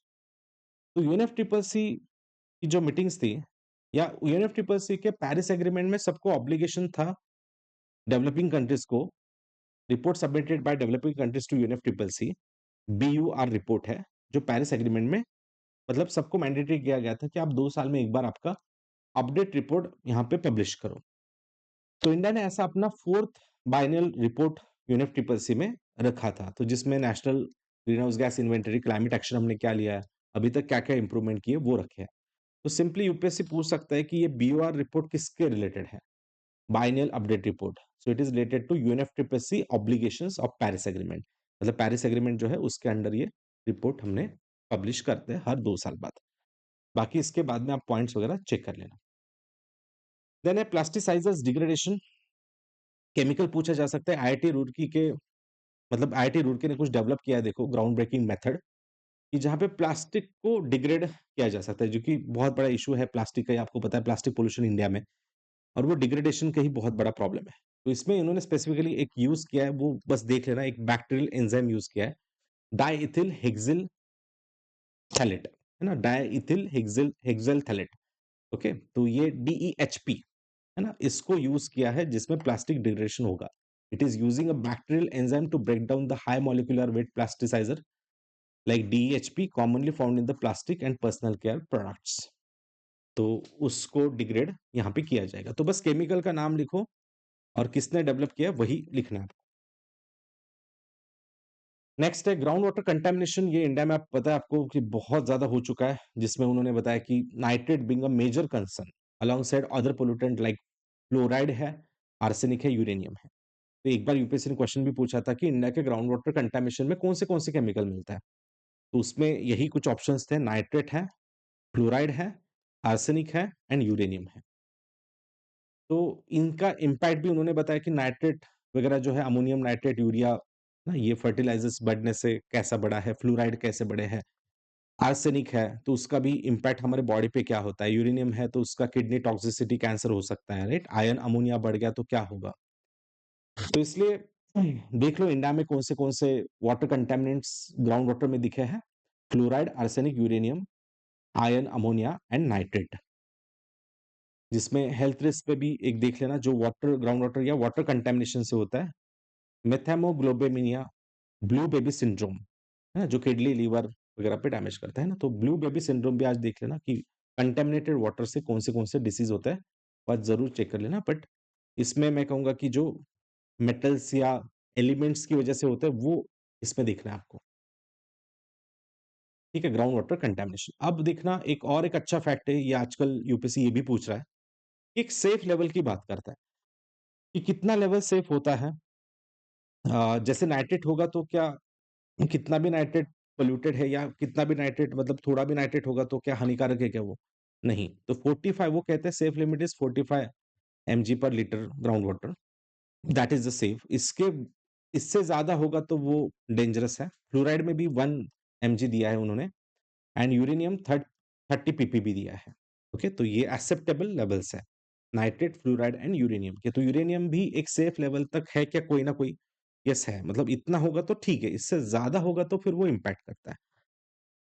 तो यूएनएफसीसीसी की जो मीटिंग्स थी, या यूएनएफसीसीसी के पेरिस एग्रीमेंट में सबको ऑब्लिगेशन था डेवलपिंग कंट्रीज को report submitted by developing countries to UNFCCC BUR report है, जो पेरिस एग्रीमेंट में मतलब सबको मैंडेटरी किया गया था कि आप 2 साल में एक बार आपका अपडेट रिपोर्ट यहाँ पे पब्लिश करो। तो इंडिया ने ऐसा अपना 4th बायनल रिपोर्ट यूएनएफसीसीसी में रखा था, तो जिसमें national green house gas inventory, climate action हमने क्या लिया है, अभी तक क्या-क्या इंप्रूवमेंट किए वो रखे हैं। तो सिंपली यूपीएससी पूछ सकता है कि ये बीओआर रिपोर्ट किसके रिलेटेड है? Biennial update report. So it is related to UNFCCC obligations of Paris agreement. मतलब पेरिस एग्रीमेंट जो है उसके अंडर ये रिपोर्ट हमने पब्लिश करते हैं हर 2 साल बाद। बाकी इसके बाद में आप पॉइंट्स वगैरह चेक कर लेना। देन है प्लास्टिसाइजर्स डिग्रेडेशन। केमिकल पूछा जा सकता है। आईआईटी रुड़की के मतलब आईआईटी रुड़की ने कुछ डेवलप किया है, देखो ग्राउंड ब्रेकिंग मेथड, कि जहाँ पे प्लास्टिक को डिग्रेड किया जा सकता है, जो कि बहुत बड़ा इशू है प्लास्टिक का। ही आपको पता है प्लास्टिक पोल्यूशन इंडिया में, और वो डिग्रेडेशन का ही बहुत बड़ा प्रॉब्लम है। तो इसमें इन्होंने स्पेसिफिकली एक यूज किया है, वो बस देख लेना, एक बैक्टीरियल एंजाइम यूज किया है, डाइइथिल हेक्सिल थैलेट, है ना, डाइइथिल हेक्सिल हेक्सिल थैलेट। ओके, तो ये डीईएचपी है ना, इसको यूज किया है जिसमें प्लास्टिक डिग्रेडेशन होगा। It is using a bacterial enzyme to break down the high molecular weight plasticizer like DEHP commonly found in the plastic and personal care products. तो उसको डिग्रेड यहाँ पे किया जाएगा। तो बस केमिकल का नाम लिखो और किसने डेवलप किया वही लिखना है। नेक्स्ट है ग्राउंड वाटर कंटेमिनेशन। ये इंडिया में आप पता है आपको कि बहुत ज्यादा हो चुका है, जिसमें उन्होंने बताया कि nitrate being a major concern alongside other pollutant like fluoride है, आर्सेनिक है, यूरेनियम है। तो एक बार यूपीएससी ने क्वेश्चन भी पूछा था कि इंडिया के ग्राउंड वाटर कंटेमिनेशन में कौन से केमिकल मिलता है, तो उसमें यही कुछ ऑप्शंस थे, नाइट्रेट है, फ्लोराइड है, आर्सेनिक है एंड यूरेनियम है। तो इनका इम्पैक्ट भी उन्होंने बताया कि नाइट्रेट वगैरह जो है, अमोनियम नाइट्रेट, यूरिया ना, ये फर्टिलाइजर्स बढ़ने से कैसा बढ़ा है, फ्लोराइड कैसे बढ़े हैं, आर्सेनिक है तो उसका भी इम्पैक्ट हमारे बॉडी पे क्या होता है, यूरेनियम है तो उसका किडनी टॉक्सिसिटी, कैंसर हो सकता है, राइट, आयन अमोनिया बढ़ गया तो क्या होगा। तो इसलिए देख लो इंडिया में कौन से वाटर कंटेमिनेंट्स ग्राउंड वाटर में दिखे हैं, fluoride, arsenic, uranium, ion ammonia and nitrate. जिसमें हेल्थ रिस्क पे भी एक देख लेना, जो वाटर ग्राउंड वाटर या वाटर कंटेमिनेशन से होता है, मेथेमोग्लोबिनिया, ब्लू बेबी सिंड्रोम, है ना, जो किडनी लीवर वगैरह पे डैमेज करता है ना। तो ब्लू बेबी सिंड्रोम भी आज देख लेना कि कंटेमिनेटेड वाटर से कौन से डिसीज होता है, और जरूर चेक कर लेना। बट इसमें मैं कहूंगा कि जो मेटल्स या एलिमेंट्स की वजह से होता है वो इसमें देखना है आपको। ठीक है, ग्राउंड वाटर कंटेमिनेशन। अब देखना एक अच्छा फैक्ट है, ये आजकल यूपीएससी ये भी पूछ रहा है, एक सेफ लेवल की बात करता है कि कितना लेवल सेफ होता है। जैसे नाइट्रेट होगा तो क्या कितना भी नाइट्रेट पोल्यूटेड है, या कितना भी नाइट्रेट मतलब थोड़ा भी नाइट्रेट होगा तो क्या हानिकारक है क्या वो? नहीं। तो 45 वो कहते हैं सेफ लिमिट इज 45 mg पर litre ground water, that is the safe. इसके इससे ज्यादा होगा तो वो डेंजरस है। फ्लोराइड में भी 1 mg दिया है उन्होंने, एंड यूरेनियम 30 ppb दिया है। ओके, तो ये एक्सेप्टेबल लेवल्स है, नाइट्रेट, फ्लोराइड एंड यूरेनियम के। तो यूरेनियम भी एक सेफ लेवल तक है क्या, कोई ना कोई? यस है, मतलब इतना होगा तो ठीक है, इससे ज्यादा होगा तो फिर वो इम्पैक्ट करता है।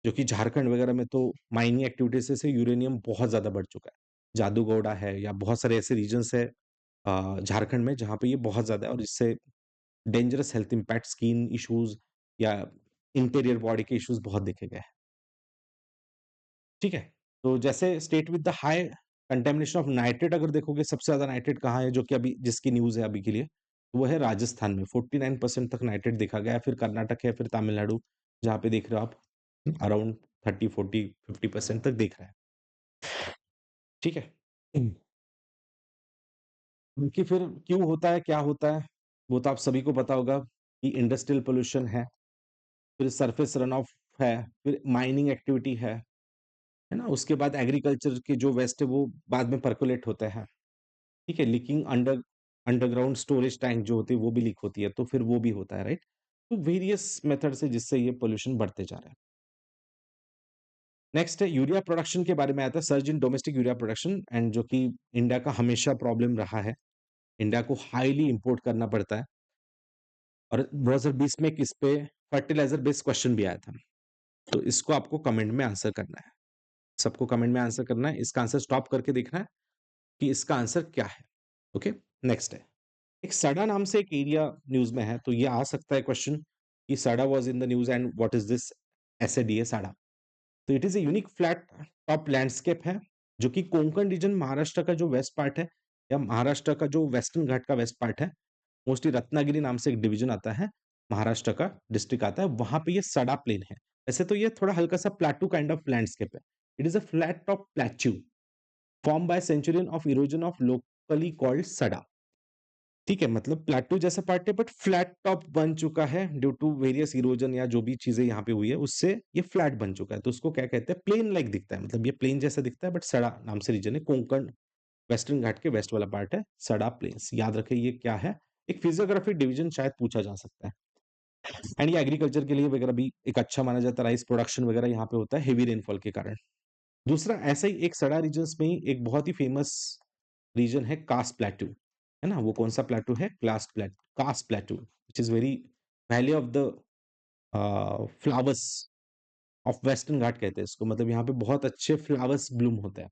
जो कि झारखंड वगैरह में तो माइनिंग एक्टिविटीज से यूरेनियम बहुत ज्यादा बढ़ चुका है। जादूगौड़ा है या बहुत सारे ऐसे रीजन्स है झारखंड में जहाँ पे ये बहुत ज्यादा है, और इससे dangerous health impact, skin issues या इंटीरियर बॉडी के इश्यूज बहुत देखे गए हैं। ठीक है, तो जैसे state with the high contamination of nitrate, अगर देखोगे सबसे ज्यादा नाइट्रेट कहाँ है, जो कि अभी जिसकी न्यूज है अभी के लिए, तो वो है राजस्थान में 49% तक नाइट्रेट देखा गया है। फिर कर्नाटक है, फिर तमिलनाडु, जहाँ पे देख रहे हो आप अराउंड 30, 40, 50% तक देख रहा है। ठीक है, क्योंकि फिर क्यों होता है, क्या होता है, वो तो आप सभी को पता होगा कि इंडस्ट्रियल पोल्यूशन है, फिर सरफेस रन ऑफ है, फिर माइनिंग एक्टिविटी है ना, उसके बाद एग्रीकल्चर के जो वेस्ट है वो बाद में परकोलेट होता है। ठीक है, लीकिंग अंडरग्राउंड स्टोरेज टैंक जो होती है वो भी लीक होती है, तो फिर वो भी होता है, राइट। तो वेरियस मेथड से जिससे ये पोल्यूशन बढ़ते जा रहा है। नेक्स्ट है यूरिया प्रोडक्शन के बारे में आता है, surge in domestic urea production, and जो कि इंडिया का हमेशा प्रॉब्लम रहा है, इंडिया को हाईली इंपोर्ट करना पड़ता है। और 2020 में किस पे फर्टिलाइजर बेस्ड क्वेश्चन भी आया था, तो इसको आपको कमेंट में आंसर करना है, सबको कमेंट में आंसर करना है, इसका आंसर स्टॉप करके देखना है कि इसका आंसर क्या है। ओके, नेक्स्ट है एक सडा नाम से एक एरिया न्यूज़ में है, तो ये आ सकता है क्वेश्चन कि sada was in the news and what is this SADA sada? तो it is a unique flat top landscape है, जो कि कोंकण रीजन महाराष्ट्र का जो वेस्ट पार्ट है या महाराष्ट्र का जो वेस्टर्न घाट का वेस्ट पार्ट है, मोस्टली रत्नागिरी नाम से एक डिवीजन आता है, महाराष्ट्र का डिस्ट्रिक्ट आता है, वहाँ पे ये सडा प्लेन है। वैसे तो ये थोड़ा हल्का-सा प्लेटू काइंड ऑफ लैंडस्केप है। It is a flat top plateau formed by Centurion of erosion of locally called सडा। ठीक है, मतलब प्लेटू जैसा पार्ट है बट फ्लैट टॉप बन चुका है ड्यू टू वेरियस इरोजन या जो भी चीज़ें यहाँ पे हुई है, उससे ये फ्लैट बन चुका है। तो उसको क्या कहते हैं, प्लेन लाइक दिखता है, मतलब ये प्लेन जैसा दिखता है बट सड़ा नाम से रीजन है, कोंकण वेस्टर्न घाट के वेस्ट वाला पार्ट है, सड़ा प्लेन्स। याद रखें ये क्या है, एक फिजियोग्राफी डिवीजन शायद पूछा जा सकता है। एंड ये एग्रीकल्चर के लिए वगैरह भी एक अच्छा माना जाता है, राइस प्रोडक्शन वगैरह यहाँ पे होता है हेवी रेनफॉल के कारण। दूसरा ऐसा ही एक सड़ा रीजन्स में ही एक बहुत ही फेमस रीजन है कास प्लेटू, है ना? वो कौन-सा प्लेटू है? Kaas plateau which is very valley of the flowers of western Ghat कहते हैं इसको, मतलब यहाँ पे बहुत अच्छे फ्लावर्स ब्लूम होते हैं।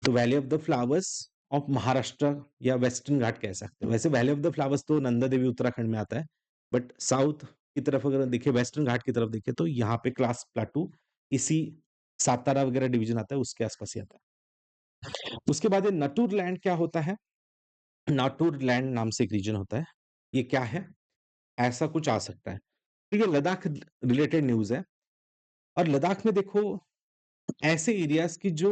तो valley of the flowers of Maharashtra या वेस्टर्न घाट कह सकते हैं। वैसे वैली ऑफ द फ्लावर्स तो नंदा देवी उत्तराखंड में आता है, बट साउथ की तरफ अगर देखें, वेस्टर्न घाट की तरफ देखें, तो यहाँ पे क्लास प्लेटू इसी सातारा वगैरह डिवीजन आता है, उसके आसपास ही आता है। उसके बाद ये नटूर लैंड क्या होता है? नाटुर लैंड नाम से एक रीजन होता है। ये क्या है? ऐसा कुछ आ सकता है। तो ये लद्दाख रिलेटेड न्यूज़ है और लद्दाख में देखो ऐसे एरियाज़ की जो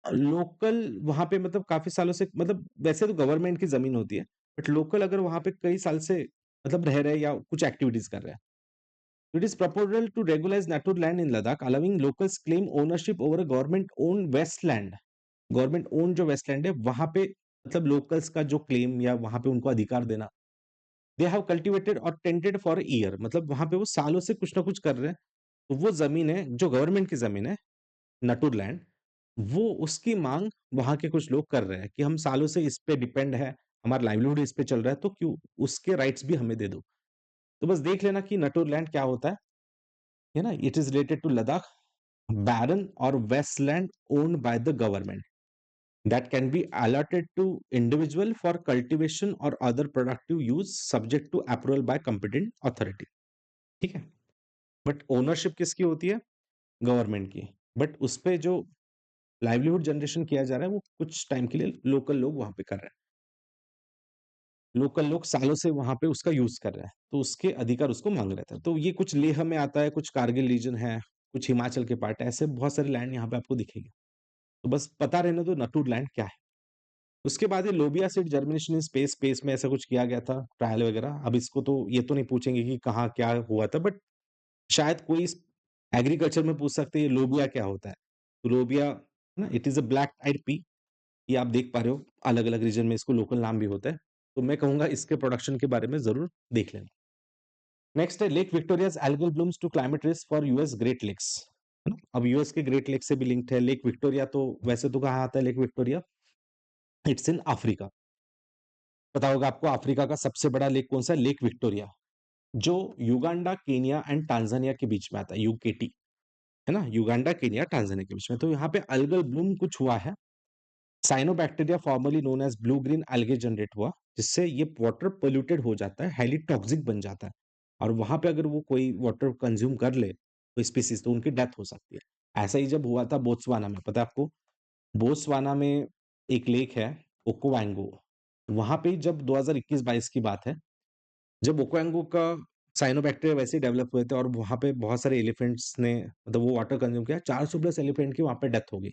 लोकल वहाँ पे मतलब काफ़ी सालों से, मतलब वैसे तो गवर्नमेंट की ज़मीन होती है, बट लोकल अगर वहाँ पे कई साल से मतलब रह रहे हैं या कुछ एक्टिविटीज़ कर रहे हैं। It is proposal to regularize nautor land in Ladakh allowing locals claim ownership over a government owned wasteland. Government owned जो वेस्टलैंड है, वहाँ पे मतलब लोकल्स का जो क्लेम या वहाँ पे उनको अधिकार देना। दे हैव कल्टिवेटेड और टेंटेड फॉर ईयर, मतलब वहां पे वो सालों से कुछ ना कुछ कर रहे हैं। तो वो जमीन है जो गवर्नमेंट की जमीन है, नटुर लैंड, वो उसकी मांग वहां के कुछ लोग कर रहे हैं कि हम सालों से इस पे डिपेंड है, हमारा लाइवलीहुड इस पे चल रहा है, तो क्यों उसके राइट्स भी हमें दे दो। तो बस देख लेना कि नटुर लैंड क्या होता है ना? It is related to Ladakh barren और wasteland owned by the government that can be allotted to individual for cultivation or other productive use subject to approval by competent authority। ठीक है, बट ओनरशिप किसकी होती है? गवर्नमेंट की। But उस पे जो लाइवलीहुड जनरेशन किया जा रहा है वो कुछ टाइम के लिए लोकल लोग वहां पे कर रहे हैं, लोकल लोग सालों से वहां पे उसका यूज कर रहे हैं, तो उसके अधिकार उसको मांग रहे थे। तो ये कुछ लेह में आता है, कुछ कारगिल रीजन है, कुछ हिमाचल के पार्ट है, ऐसे बहुत सारे लैंड यहाँ पे आपको दिखेंगे। तो बस पता रहने दो नटूर लैंड क्या है। उसके बाद ये लोबिया seed germination in space, space में ऐसा कुछ किया गया था ट्रायल वगैरह। अब इसको तो ये तो नहीं पूछेंगे कि कहाँ क्या हुआ था, बट शायद कोई एग्रीकल्चर में पूछ सकते हैं ये लोबिया क्या होता है। तो लोबिया ना, it is a black eyed pea. ये आप देख पा रहे हो, अलग अलग रीजन में इसको लोकल नाम भी होता है। तो मैं कहूंगा इसके प्रोडक्शन के बारे में जरूर देख लेना। नेक्स्ट है lake Victoria's algal blooms to climate risk for US great lakes, है ना? अब यूएस के ग्रेट लेक से भी लिंक्ड है लेक विक्टोरिया। तो वैसे तो कहाँ आता है lake Victoria? It's in Africa. पता होगा आपको अफ्रीका का सबसे बड़ा लेक कौन सा है? लेक विक्टोरिया, जो युगांडा, केनिया एंड टांजानिया के बीच में आता है, यूकेटी, है ना? युगांडा, केनिया, टांजानिया के बीच में। तो यहाँ पे अल्गल ब्लूम कुछ हुआ है, cyanobacteria formerly known as blue green algae generate हुआ, जिससे ये वाटर पोल्यूटेड हो जाता है, हाईली टॉक्सिक बन जाता है, और वहां पे अगर वो कोई वाटर कंज्यूम कर ले कोई स्पीसीज, तो उनकी डेथ हो सकती है। ऐसा ही जब हुआ था बोत्सवाना में, पता है आपको? बोत्सवाना में एक लेक है ओकोवांगो, वहां पे जब 2021-22 की बात है, जब ओकोंगो का साइनोबैक्टीरिया वैसे ही डेवलप हुए थे और वहां पे बहुत सारे एलिफेंट्स ने मतलब वो वाटर कंज्यूम किया, 400 प्लस एलिफेंट की वहां पे डेथ हो गई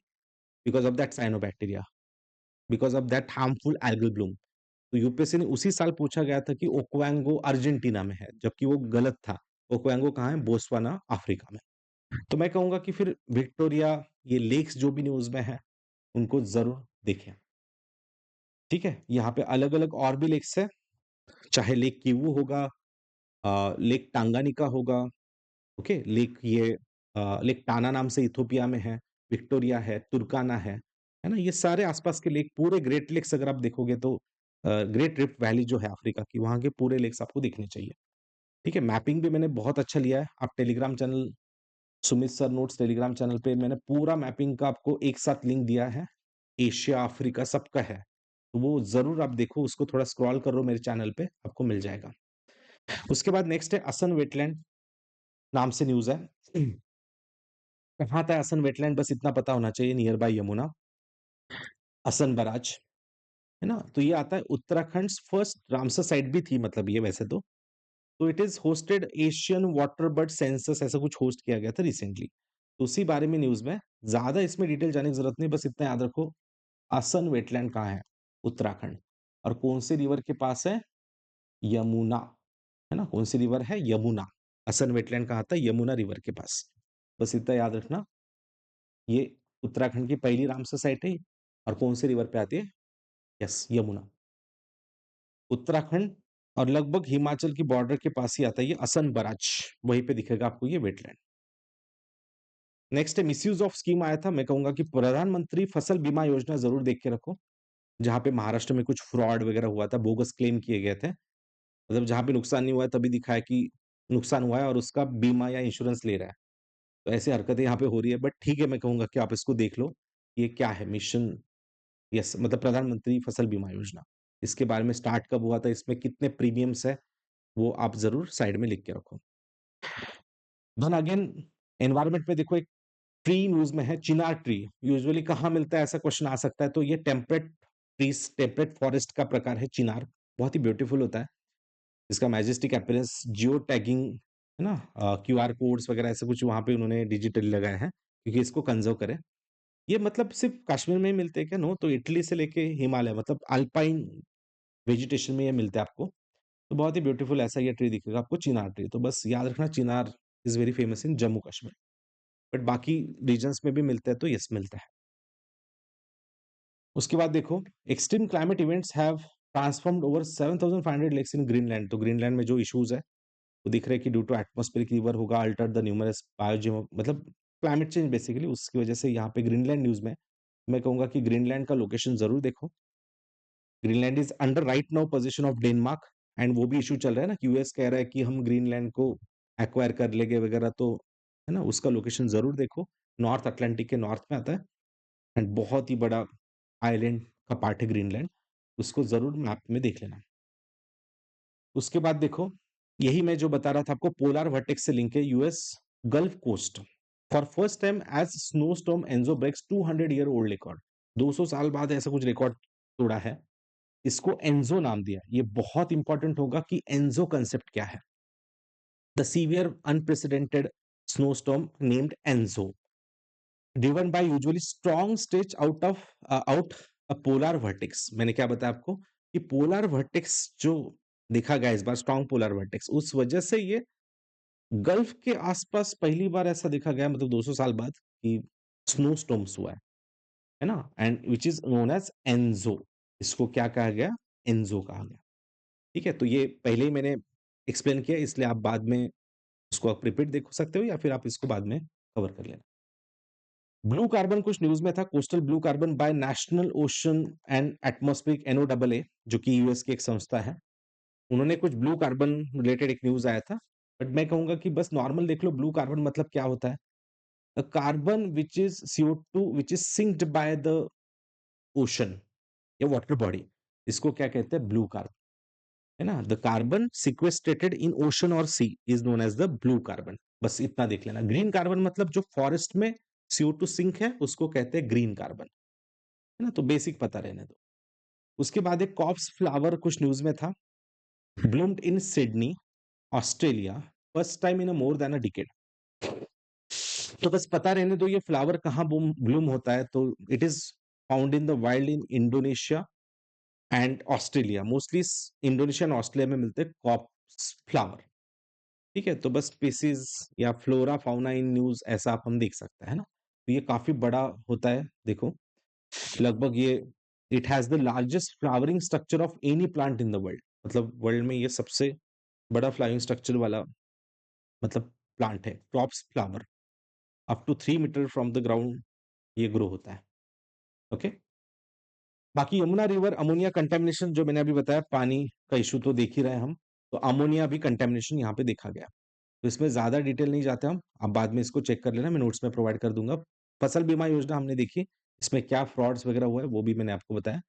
because of that cyanobacteria, because of that harmful algal Bloom. तो यूपीएससी ने उसी साल पूछा गया था कि ओकोंगो अर्जेंटीना में है, जबकि वो गलत था। ओकोंगो कहाँ है? बोत्सवाना, अफ्रीका में। तो मैं कहूंगा कि फिर विक्टोरिया, ये लेक्स जो भी न्यूज में है, उनको जरूर देखें। ठीक है, यहाँ पे अलग अलग और भी लेक्स है, चाहे लेक किवू होगा, लेक टांगानिका होगा, ओके, लेक टाना नाम से इथोपिया में है, विक्टोरिया है, तुर्काना है ना? ये सारे आसपास के लेक, पूरे ग्रेट लेक्स अगर आप देखोगे तो ग्रेट रिफ्ट वैली जो है अफ्रीका की, वहां के पूरे लेक्स आपको दिखने चाहिए। ठीक है, मैपिंग भी मैंने बहुत अच्छा लिया है। आप Telegram channel, Sumit sir notes Telegram channel पे मैंने पूरा मैपिंग का आपको एक साथ लिंक दिया है, एशिया, अफ्रीका सबका है। तो वो ज़रूर आप देखो, उसको थोड़ा स्क्रॉल करो मेरे चैनल पे, आपको मिल जाएगा। उसके बाद नेक्स्ट है असम वेटलैंड नाम से न्यूज़ है। कहाँ आता है असम वेटलैंड, बस इतना पता होना चाहिए, near by Yamuna, Assam barrage, है ना? तो ये आता है उत्तराखंड्स फर्स्ट रामसर साइट भी थी मतलब ये वैसे तो। तो it is hosted Asian water bird census ऐसा कुछ होस्ट किया गया था रिसेंटली। तो उसी बारे में न्यूज़ में, ज़्यादा इसमें डिटेल जाने की ज़रूरत नहीं, बस इतना याद रखो, असम वेटलैंड कहाँ है? उत्तराखंड। और कौन से रिवर के पास है? यमुना, है ना? कौन सी रिवर है? यमुना। असम वेटलैंड कहाँ आता है? यमुना रिवर के पास। बस इतना याद रखना, ये उत्तराखंड की पहली रामसर साइट है और कौन से रिवर पे आती है? यस, यमुना। उत्तराखंड और लगभग हिमाचल की बॉर्डर के पास ही आता है ये असम बराज, वहीं पे दिखेगा आपको ये वेटलैंड। नेक्स्ट है मिसयूज ऑफ स्कीम आया था, मैं कहूंगा कि प्रधानमंत्री फसल बीमा योजना जरूर देख के रखो, जहां पे महाराष्ट्र में कुछ फ्रॉड वगैरह हुआ था, बोगस क्लेम किए गए थे, मतलब जहां पे नुकसान नहीं हुआ है तभी दिखाया कि नुकसान हुआ है और उसका बीमा या इंश्योरेंस ले रहा है। तो ऐसी हरकतें यहाँ पे हो रही है, बट ठीक है, मैं कहूंगा कि आप इसको देख लो, ये क्या है मिशन, यस मतलब प्रधानमंत्री फसल बीमा योजना, इसके बारे में स्टार्ट कब हुआ था, इसमें कितने प्रीमियम्स है, वो आप जरूर साइड में लिख के रखो। देन अगेन एनवायरनमेंट में देखो, एक ट्री न्यूज में है, चिनार ट्री यूजुअली कहाँ मिलता है ऐसा क्वेश्चन आ सकता है, तो ये टेम्परेट ट्रीज, टेम्परेट फॉरेस्ट का प्रकार है चिनार, बहुत ही ब्यूटीफुल होता है, इसका मैजेस्टिक अपीयरेंस, जियो टैगिंग, है ना, क्यूआर कोड्स वगैरह ऐसे कुछ वहां पे उन्होंने डिजिटली लगाए हैं क्योंकि इसको कंजर्व करें। ये मतलब सिर्फ कश्मीर में ही मिलते हैं क्या? नो, तो इटली से लेके हिमालय मतलब अल्पाइन वेजिटेशन में ये मिलता है आपको। तो बहुत ही ब्यूटीफुल ऐसा ये ट्री दिखेगा आपको, चिनार ट्री, तो बस याद रखना chinar is very famous in Jammu Kashmir, but बाकी रीजन्स में भी मिलता है, तो यस मिलता है। उसके बाद देखो, extreme climate events have transformed over 7,500 lakes in Greenland, तो ग्रीनलैंड में जो इश्यूज है वो दिख रहा है कि ड्यू टू एटमॉस्फेरिक रिवर होगा अल्टर द न्यूमरस बायोजियो, मतलब क्लाइमेट चेंज बेसिकली, उसकी वजह से यहाँ पे ग्रीनलैंड न्यूज में मैं कहूंगा कि ग्रीनलैंड का लोकेशन जरूर देखो। Greenland is under right now position of Denmark, and वो भी इशू चल रहा है ना कि यूएस कह रहा है कि हम ग्रीनलैंड को एक्वायर कर लेंगे वगैरह, तो है ना, उसका लोकेशन जरूर देखो, नॉर्थ अटलांटिक के नॉर्थ में आता है, एंड बहुत ही बड़ा आइलैंड का पार्ट है ग्रीनलैंड, उसको जरूर मैप में देख लेना। उसके बाद देखो, यही मैं जो बता रहा था आपको, पोलर वर्टेक्स से लिंक है, US gulf coast for first time as snow storm Enzo breaks 200 year old record, 200 साल बाद ऐसा कुछ रिकॉर्ड तोड़ा है, इसको एंजो नाम दिया। ये बहुत इंपॉर्टेंट होगा कि एंजो कंसेप्ट क्या है, the severe unprecedented snowstorm named Enzo driven by usually strong stretch out a polar vertex। मैंने क्या बताया आपको कि पोलर वर्टेक्स जो देखा गया इस बार, स्ट्रॉन्ग पोलर वर्टेक्स, उस वजह से ये गल्फ के आसपास पहली बार ऐसा देखा गया, मतलब 200 साल बाद, कि स्नो स्टॉर्म्स हुआ है ना, and which is known as Enzo, इसको क्या कहा गया? एंजो कहा गया। ठीक है, तो ये पहले ही मैंने एक्सप्लेन किया, इसलिए आप बाद में उसको आप रिपीट देख सकते हो या फिर आप इसको बाद में कवर कर लेना। ब्लू कार्बन कुछ न्यूज में था, coastal blue carbon by national ocean and atmospheric एनओडबल, जो कि यूएस की एक संस्था है, उन्होंने कुछ ब्लू कार्बन रिलेटेड एक न्यूज आया था, बट मैं कहूंगा कि बस नॉर्मल देख लो, ब्लू कार्बन मतलब क्या होता है, carbon which is CO2 which is sinked by the ocean या वाटर बॉडी, इसको क्या कहते हैं? ब्लू कार्बन, है ना, the carbon sequestrated in ocean और sea is known as the blue carbon, बस इतना देख लेना। ग्रीन कार्बन मतलब जो फॉरेस्ट में CO2 सिंक है उसको कहते हैं ग्रीन कार्बन, है ना, तो बेसिक पता रहने दो। उसके बाद एक कॉप्स फ्लावर कुछ न्यूज में था, bloomed in Sydney Australia first time in more than a decade, तो बस पता रहने दो ये फ्लावर कहाँ ब्लूम होता है, तो it is found in the wild in Indonesia and Australia, mostly Indonesia and Australia में मिलते हैं कॉप्स फ्लावर। ठीक है, तो बस स्पीसीज या फ्लोरा फाउना इन न्यूज ऐसा आप हम देख सकते हैं ना, तो ये काफी बड़ा होता है देखो, लगभग ये it has the largest flowering structure of any plant in the world, मतलब वर्ल्ड में ये सबसे बड़ा फ्लावरिंग स्ट्रक्चर वाला मतलब प्लांट है, crops flower, up to 3 meter from the ground ये ग्रो होता है। ओके, बाकी यमुना रिवर अमोनिया कंटेमिनेशन जो मैंने अभी बताया, पानी का इशू तो देख ही रहे हैं हम, तो अमोनिया भी कंटेमिनेशन यहाँ पे देखा गया, तो इसमें ज्यादा डिटेल नहीं जाते हम, आप बाद में इसको चेक कर लेना, मैं नोट्स में प्रोवाइड कर दूंगा। फसल बीमा योजना हमने देखी, इसमें क्या फ्रॉड्स वगैरह हुआ है वो भी मैंने आपको बताया।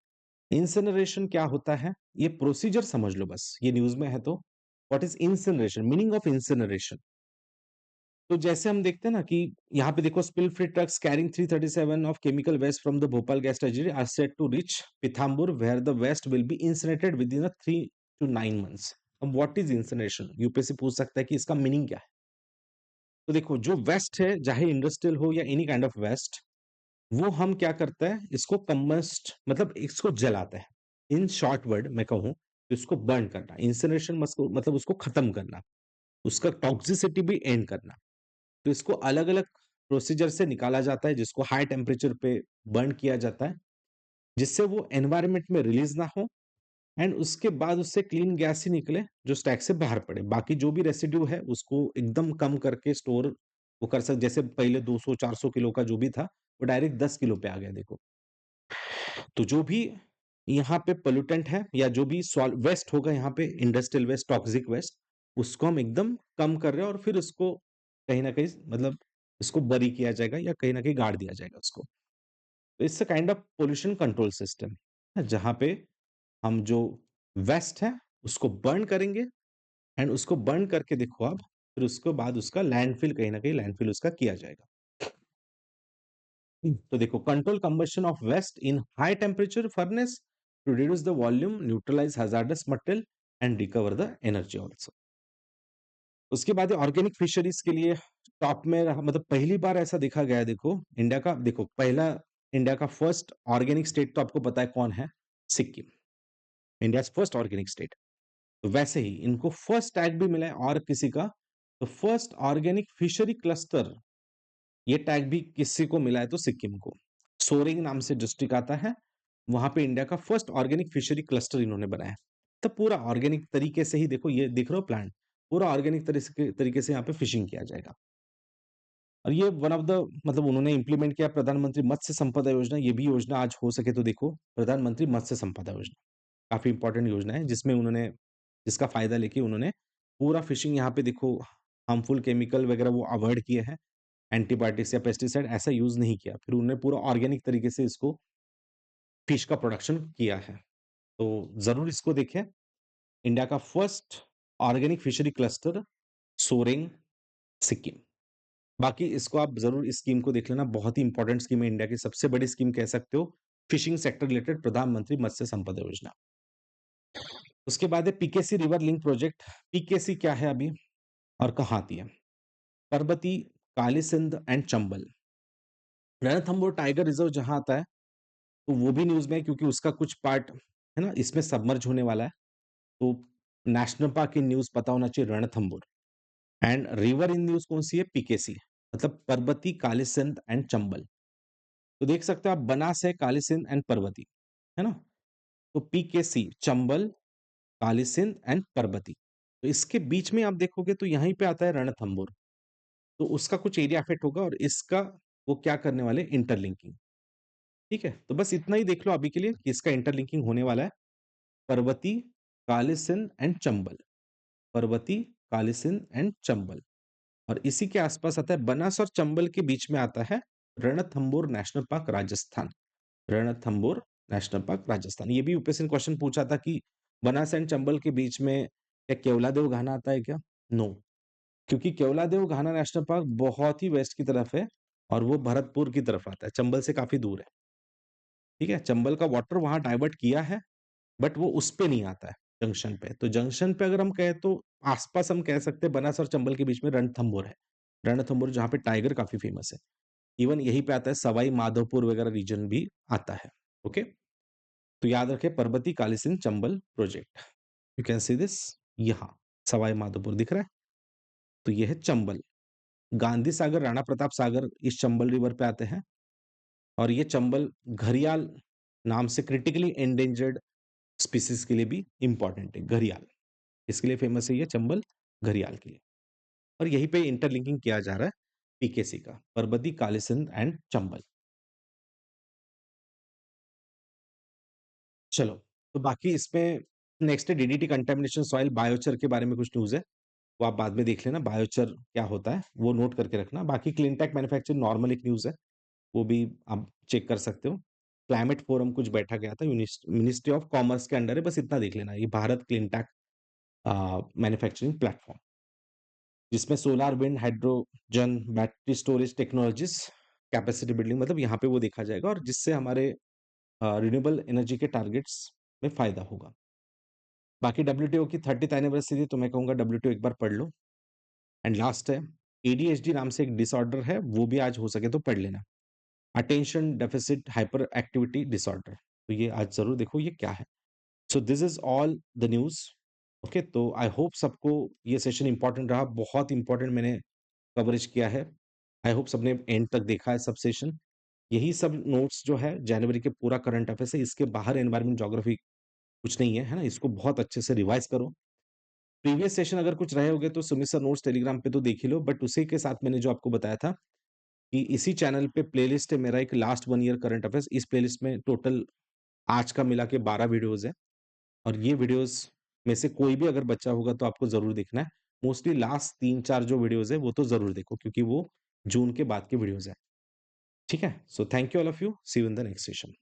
इंसिनरेशन क्या होता है? ये प्रोसीजर समझ लो बस, ये न्यूज़ में है तो। What is incineration? Meaning of incineration. तो जैसे हम देखते हैं ना कि यहाँ पे देखो spill free trucks carrying 337 of chemical waste from the Bhopal gas tragedy are set to reach Pithampur where the waste will be incinerated within 3 to 9 months। अब व्हाट इज इंसिनरेशन? यूपीएससी पूछ सकता है कि इसका मीनिंग क्या है। तो देखो जो वेस्ट है, चाहे इंडस्ट्रियल हो या एनी काइंड ऑफ वेस्ट, वो हम क्या करते हैं, इसको कंबस्ट मतलब इसको जलाते हैं। इन शॉर्ट वर्ड मैं कहूँ तो इसको बर्न करना, इंसिनरेशन मतलब उसको खत्म करना, उसका टॉक्सिसिटी भी एंड करना। तो इसको अलग-अलग प्रोसीजर से निकाला जाता है, जिसको हाई टेम्परेचर पे बर्न किया जाता है, जिससे वो एनवायरनमेंट में रिलीज ना हो एंड उसके बाद उससे क्लीन गैस ही निकले जो स्टैक से बाहर पड़े। बाकी जो भी रेसिड्यू है उसको एकदम कम करके स्टोर वो कर सक जैसे पहले 200-400 किलो का जो भी था, वो डायरेक्ट 10 किलो पे आ गया देखो। तो जो भी यहाँ पे पोल्यूटेंट है या जो भी सॉल वेस्ट होगा यहाँ पे इंडस्ट्रियल वेस्ट, टॉक्सिक वेस्ट, उसको हम एकदम कम कर रहे हैं और फिर उसको कहीं न कहीं मतलब इसको बरी किया जाएगा या कहीं न कहीं गाड़ दिया जाएगा उसको। तो it's a kind of pollution control system, जहाँ पे हम जो वेस्ट है उसको बर्न करेंगे एंड उसको बर्न करके देखो आप, फिर उसके बाद उसका लैंडफिल कहीं न कहीं लैंडफिल उसका किया जाएगा। तो देखो control combustion of waste in high temperature furnace to reduce the volume, neutralize hazardous material and recover the energy also. उसके बाद ऑर्गेनिक फिशरीज के लिए टॉप में रहा, मतलब पहली बार ऐसा देखा गया है। देखो इंडिया का, देखो पहला इंडिया का फर्स्ट ऑर्गेनिक स्टेट तो आपको पता है कौन है? Sikkim, India first organic state. तो वैसे ही इनको फर्स्ट टैग भी मिला है और किसी का, तो फर्स्ट ऑर्गेनिक फिशरी क्लस्टर, ये टैग भी किसी को मिला है तो सिक्किम को। सोरेंग नाम से डिस्ट्रिक्ट आता है, वहां पे इंडिया का फर्स्ट ऑर्गेनिक फिशरी क्लस्टर इन्होंने बनाया। तो पूरा ऑर्गेनिक तरीके से ही देखो, ये देख रहे हो प्लांट, पूरा ऑर्गेनिक तरीके से यहाँ पे फिशिंग किया जाएगा। और ये वन ऑफ द मतलब उन्होंने इंप्लीमेंट किया प्रधानमंत्री मत्स्य संपदा योजना। ये भी योजना आज हो सके तो देखो, प्रधानमंत्री मत्स्य संपदा योजना काफी इंपॉर्टेंट योजना है, जिसमें उन्होंने जिसका फायदा लेके उन्होंने पूरा फिशिंग यहाँ पे देखो हार्मफुल केमिकल वगैरह वो अवॉइड किए हैं, एंटीबायोटिक्स या पेस्टिसाइड ऐसा यूज नहीं किया, फिर उन्होंने पूरा ऑर्गेनिक तरीके से इसको फिश का प्रोडक्शन किया है। तो जरूर इसको देखें, इंडिया का first organic fishery cluster Soreng, Sikkim. बाकी इसको आप जरूर इस स्कीम को देख लेना, बहुत ही इंपॉर्टेंट स्कीम है, इंडिया की सबसे बड़ी स्कीम कह सकते हो फिशिंग सेक्टर रिलेटेड, प्रधानमंत्री मत्स्य संपदा योजना। उसके बाद है PKC river link project. PKC क्या है अभी और कहाँ आती है? Parbati, Kali Sindh and Chambal. Ranthambore tiger reserve जहां आता है, तो वो भी न्यूज में है क्योंकि उसका कुछ पार्ट है ना इसमें सबमर्ज होने वाला है। तो नेशनल पार्क इन न्यूज पता होना चाहिए Ranthambore. And river in news कौन सी है? पीकेसी, मतलब परबती, काली सिंध एंड चंबल। तो देख सकते हो आप, बनास है, काली सिंध एंड परबती, है ना? तो पीकेसी, चंबल, काली सिंध एंड परबती। तो इसके बीच में आप देखोगे तो यहीं पे आता है रणथंभौर। तो उसका कुछ एरिया अफेक्ट होगा और इसका वो क्या करने वाले, इंटरलिंकिंग। ठीक है, तो बस इतना ही देख लो अभी के लिए कि इसका इंटरलिंकिंग होने वाला है। Parvati, Kali Sindh and Chambal, Parvati, Kali Sindh and Chambal. और इसी के आसपास आता है बनास और चंबल के बीच में आता है Ranthambore national park Rajasthan. Ranthambore national park Rajasthan. ये भी यूपीएससी ने क्वेश्चन पूछा था कि बनास एंड चंबल के बीच में क्या केवलादेव घाना आता है क्या? नो, क्योंकि केवलादेव घाना नेशनल पार्क बहुत ही वेस्ट की तरफ है और वो भरतपुर की तरफ आता है, चंबल से काफी दूर है। ठीक है, चंबल का वाटर वहां डाइवर्ट किया है, बट वो उस पे नहीं आता है जंक्शन पे। तो जंक्शन पे अगर हम कहें तो आसपास हम कह सकते हैं बनास और चंबल के बीच में रणथंभौर है। रणथंभौर जहाँ पे टाइगर काफी फेमस है। इवन यहीं पे आता है सवाई माधोपुर वगैरह रीजन भी आता है। ओके, तो याद रखें Parvati, Kali Sindh, Chambal project. You can see this, यहाँ सवाई माधोपुर दिख रहा है, तो ये है चंबल। गांधी सागर, राणा प्रताप सागर इस चंबल रिवर पे आते हैं। और ये चंबल घड़ियाल नाम से क्रिटिकली एंडेंजर्ड स्पीसीज के लिए भी इंपॉर्टेंट है। घड़ियाल इसके लिए फेमस है, ये चंबल घड़ियाल के लिए। और यहीं पे इंटरलिंकिंग किया जा रहा है पीकेसी का, परबती, काली सिंध एंड चंबल। चलो, तो बाकी इसमें नेक्स्ट है डीडीटी कंटेमिनेशन सॉइल, बायोचर के बारे में कुछ न्यूज़ है, वो आप बाद में देख लेना, बायोचर क्या होता है वो नोट करके रखना। बाकी क्लीन टेक मैन्युफैक्चरिंग नॉर्मल एक न्यूज़ है, वो भी आप चेक कर सकते हो। क्लाइमेट फोरम कुछ बैठा गया था, मिनिस्ट्री ऑफ कॉमर्स के अंडर है, बस इतना देख लेना, ये Bharat clean tech manufacturing platform, जिसमें solar, wind, hydrogen, battery storage technologies, capacity building, मतलब यहाँ पे वो देखा जाएगा, और जिससे हमारे रिन्यूएबल एनर्जी के टारगेट्स में फायदा होगा। बाकी डब्ल्यूटीओ की 30th एनिवर्सरी, तो मैं कहूँगा डब्ल्यूटीओ एक बार पढ़ लो। एंड लास्ट है, एडीएचडी नाम से एक डिसऑर्डर है, वो भी आज हो सके तो पढ़ लेना, attention deficit hyper activity disorder, तो ये आज जरूर देखो ये क्या है। So this is all the news. Okay, तो आई होप सबको ये सेशन इंपॉर्टेंट रहा, बहुत इंपॉर्टेंट मैंने कवरेज किया है। आई होप सबने एंड तक देखा है सब सेशन। यही सब नोट्स जो है जनवरी के पूरा करंट अफेयर्स है, इसके बाहर एनवायरमेंट ज्योग्राफी कुछ नहीं है ना, इसको बहुत अच्छे से रिवाइज करो। प्रीवियस सेशन अगर कुछ रहे होगे तो सुमित सर नोट्स टेलीग्राम पे तो देख ही लो, बट उसी के साथ मैंने जो आपको बताया था कि इसी चैनल पे प्लेलिस्ट है मेरा, एक लास्ट 1 ईयर करंट अफेयर्स, इस प्लेलिस्ट में टोटल आज का मिला के 12 वीडियोस है, और ये वीडियोस में से कोई भी अगर बच्चा होगा तो आपको जरूर देखना है। मोस्टली लास्ट 3-4 जो वीडियोस है वो तो जरूर देखो, क्योंकि वो जून के बाद के वीडियोस है। ठीक है, so thank you all of you, see you in the next session.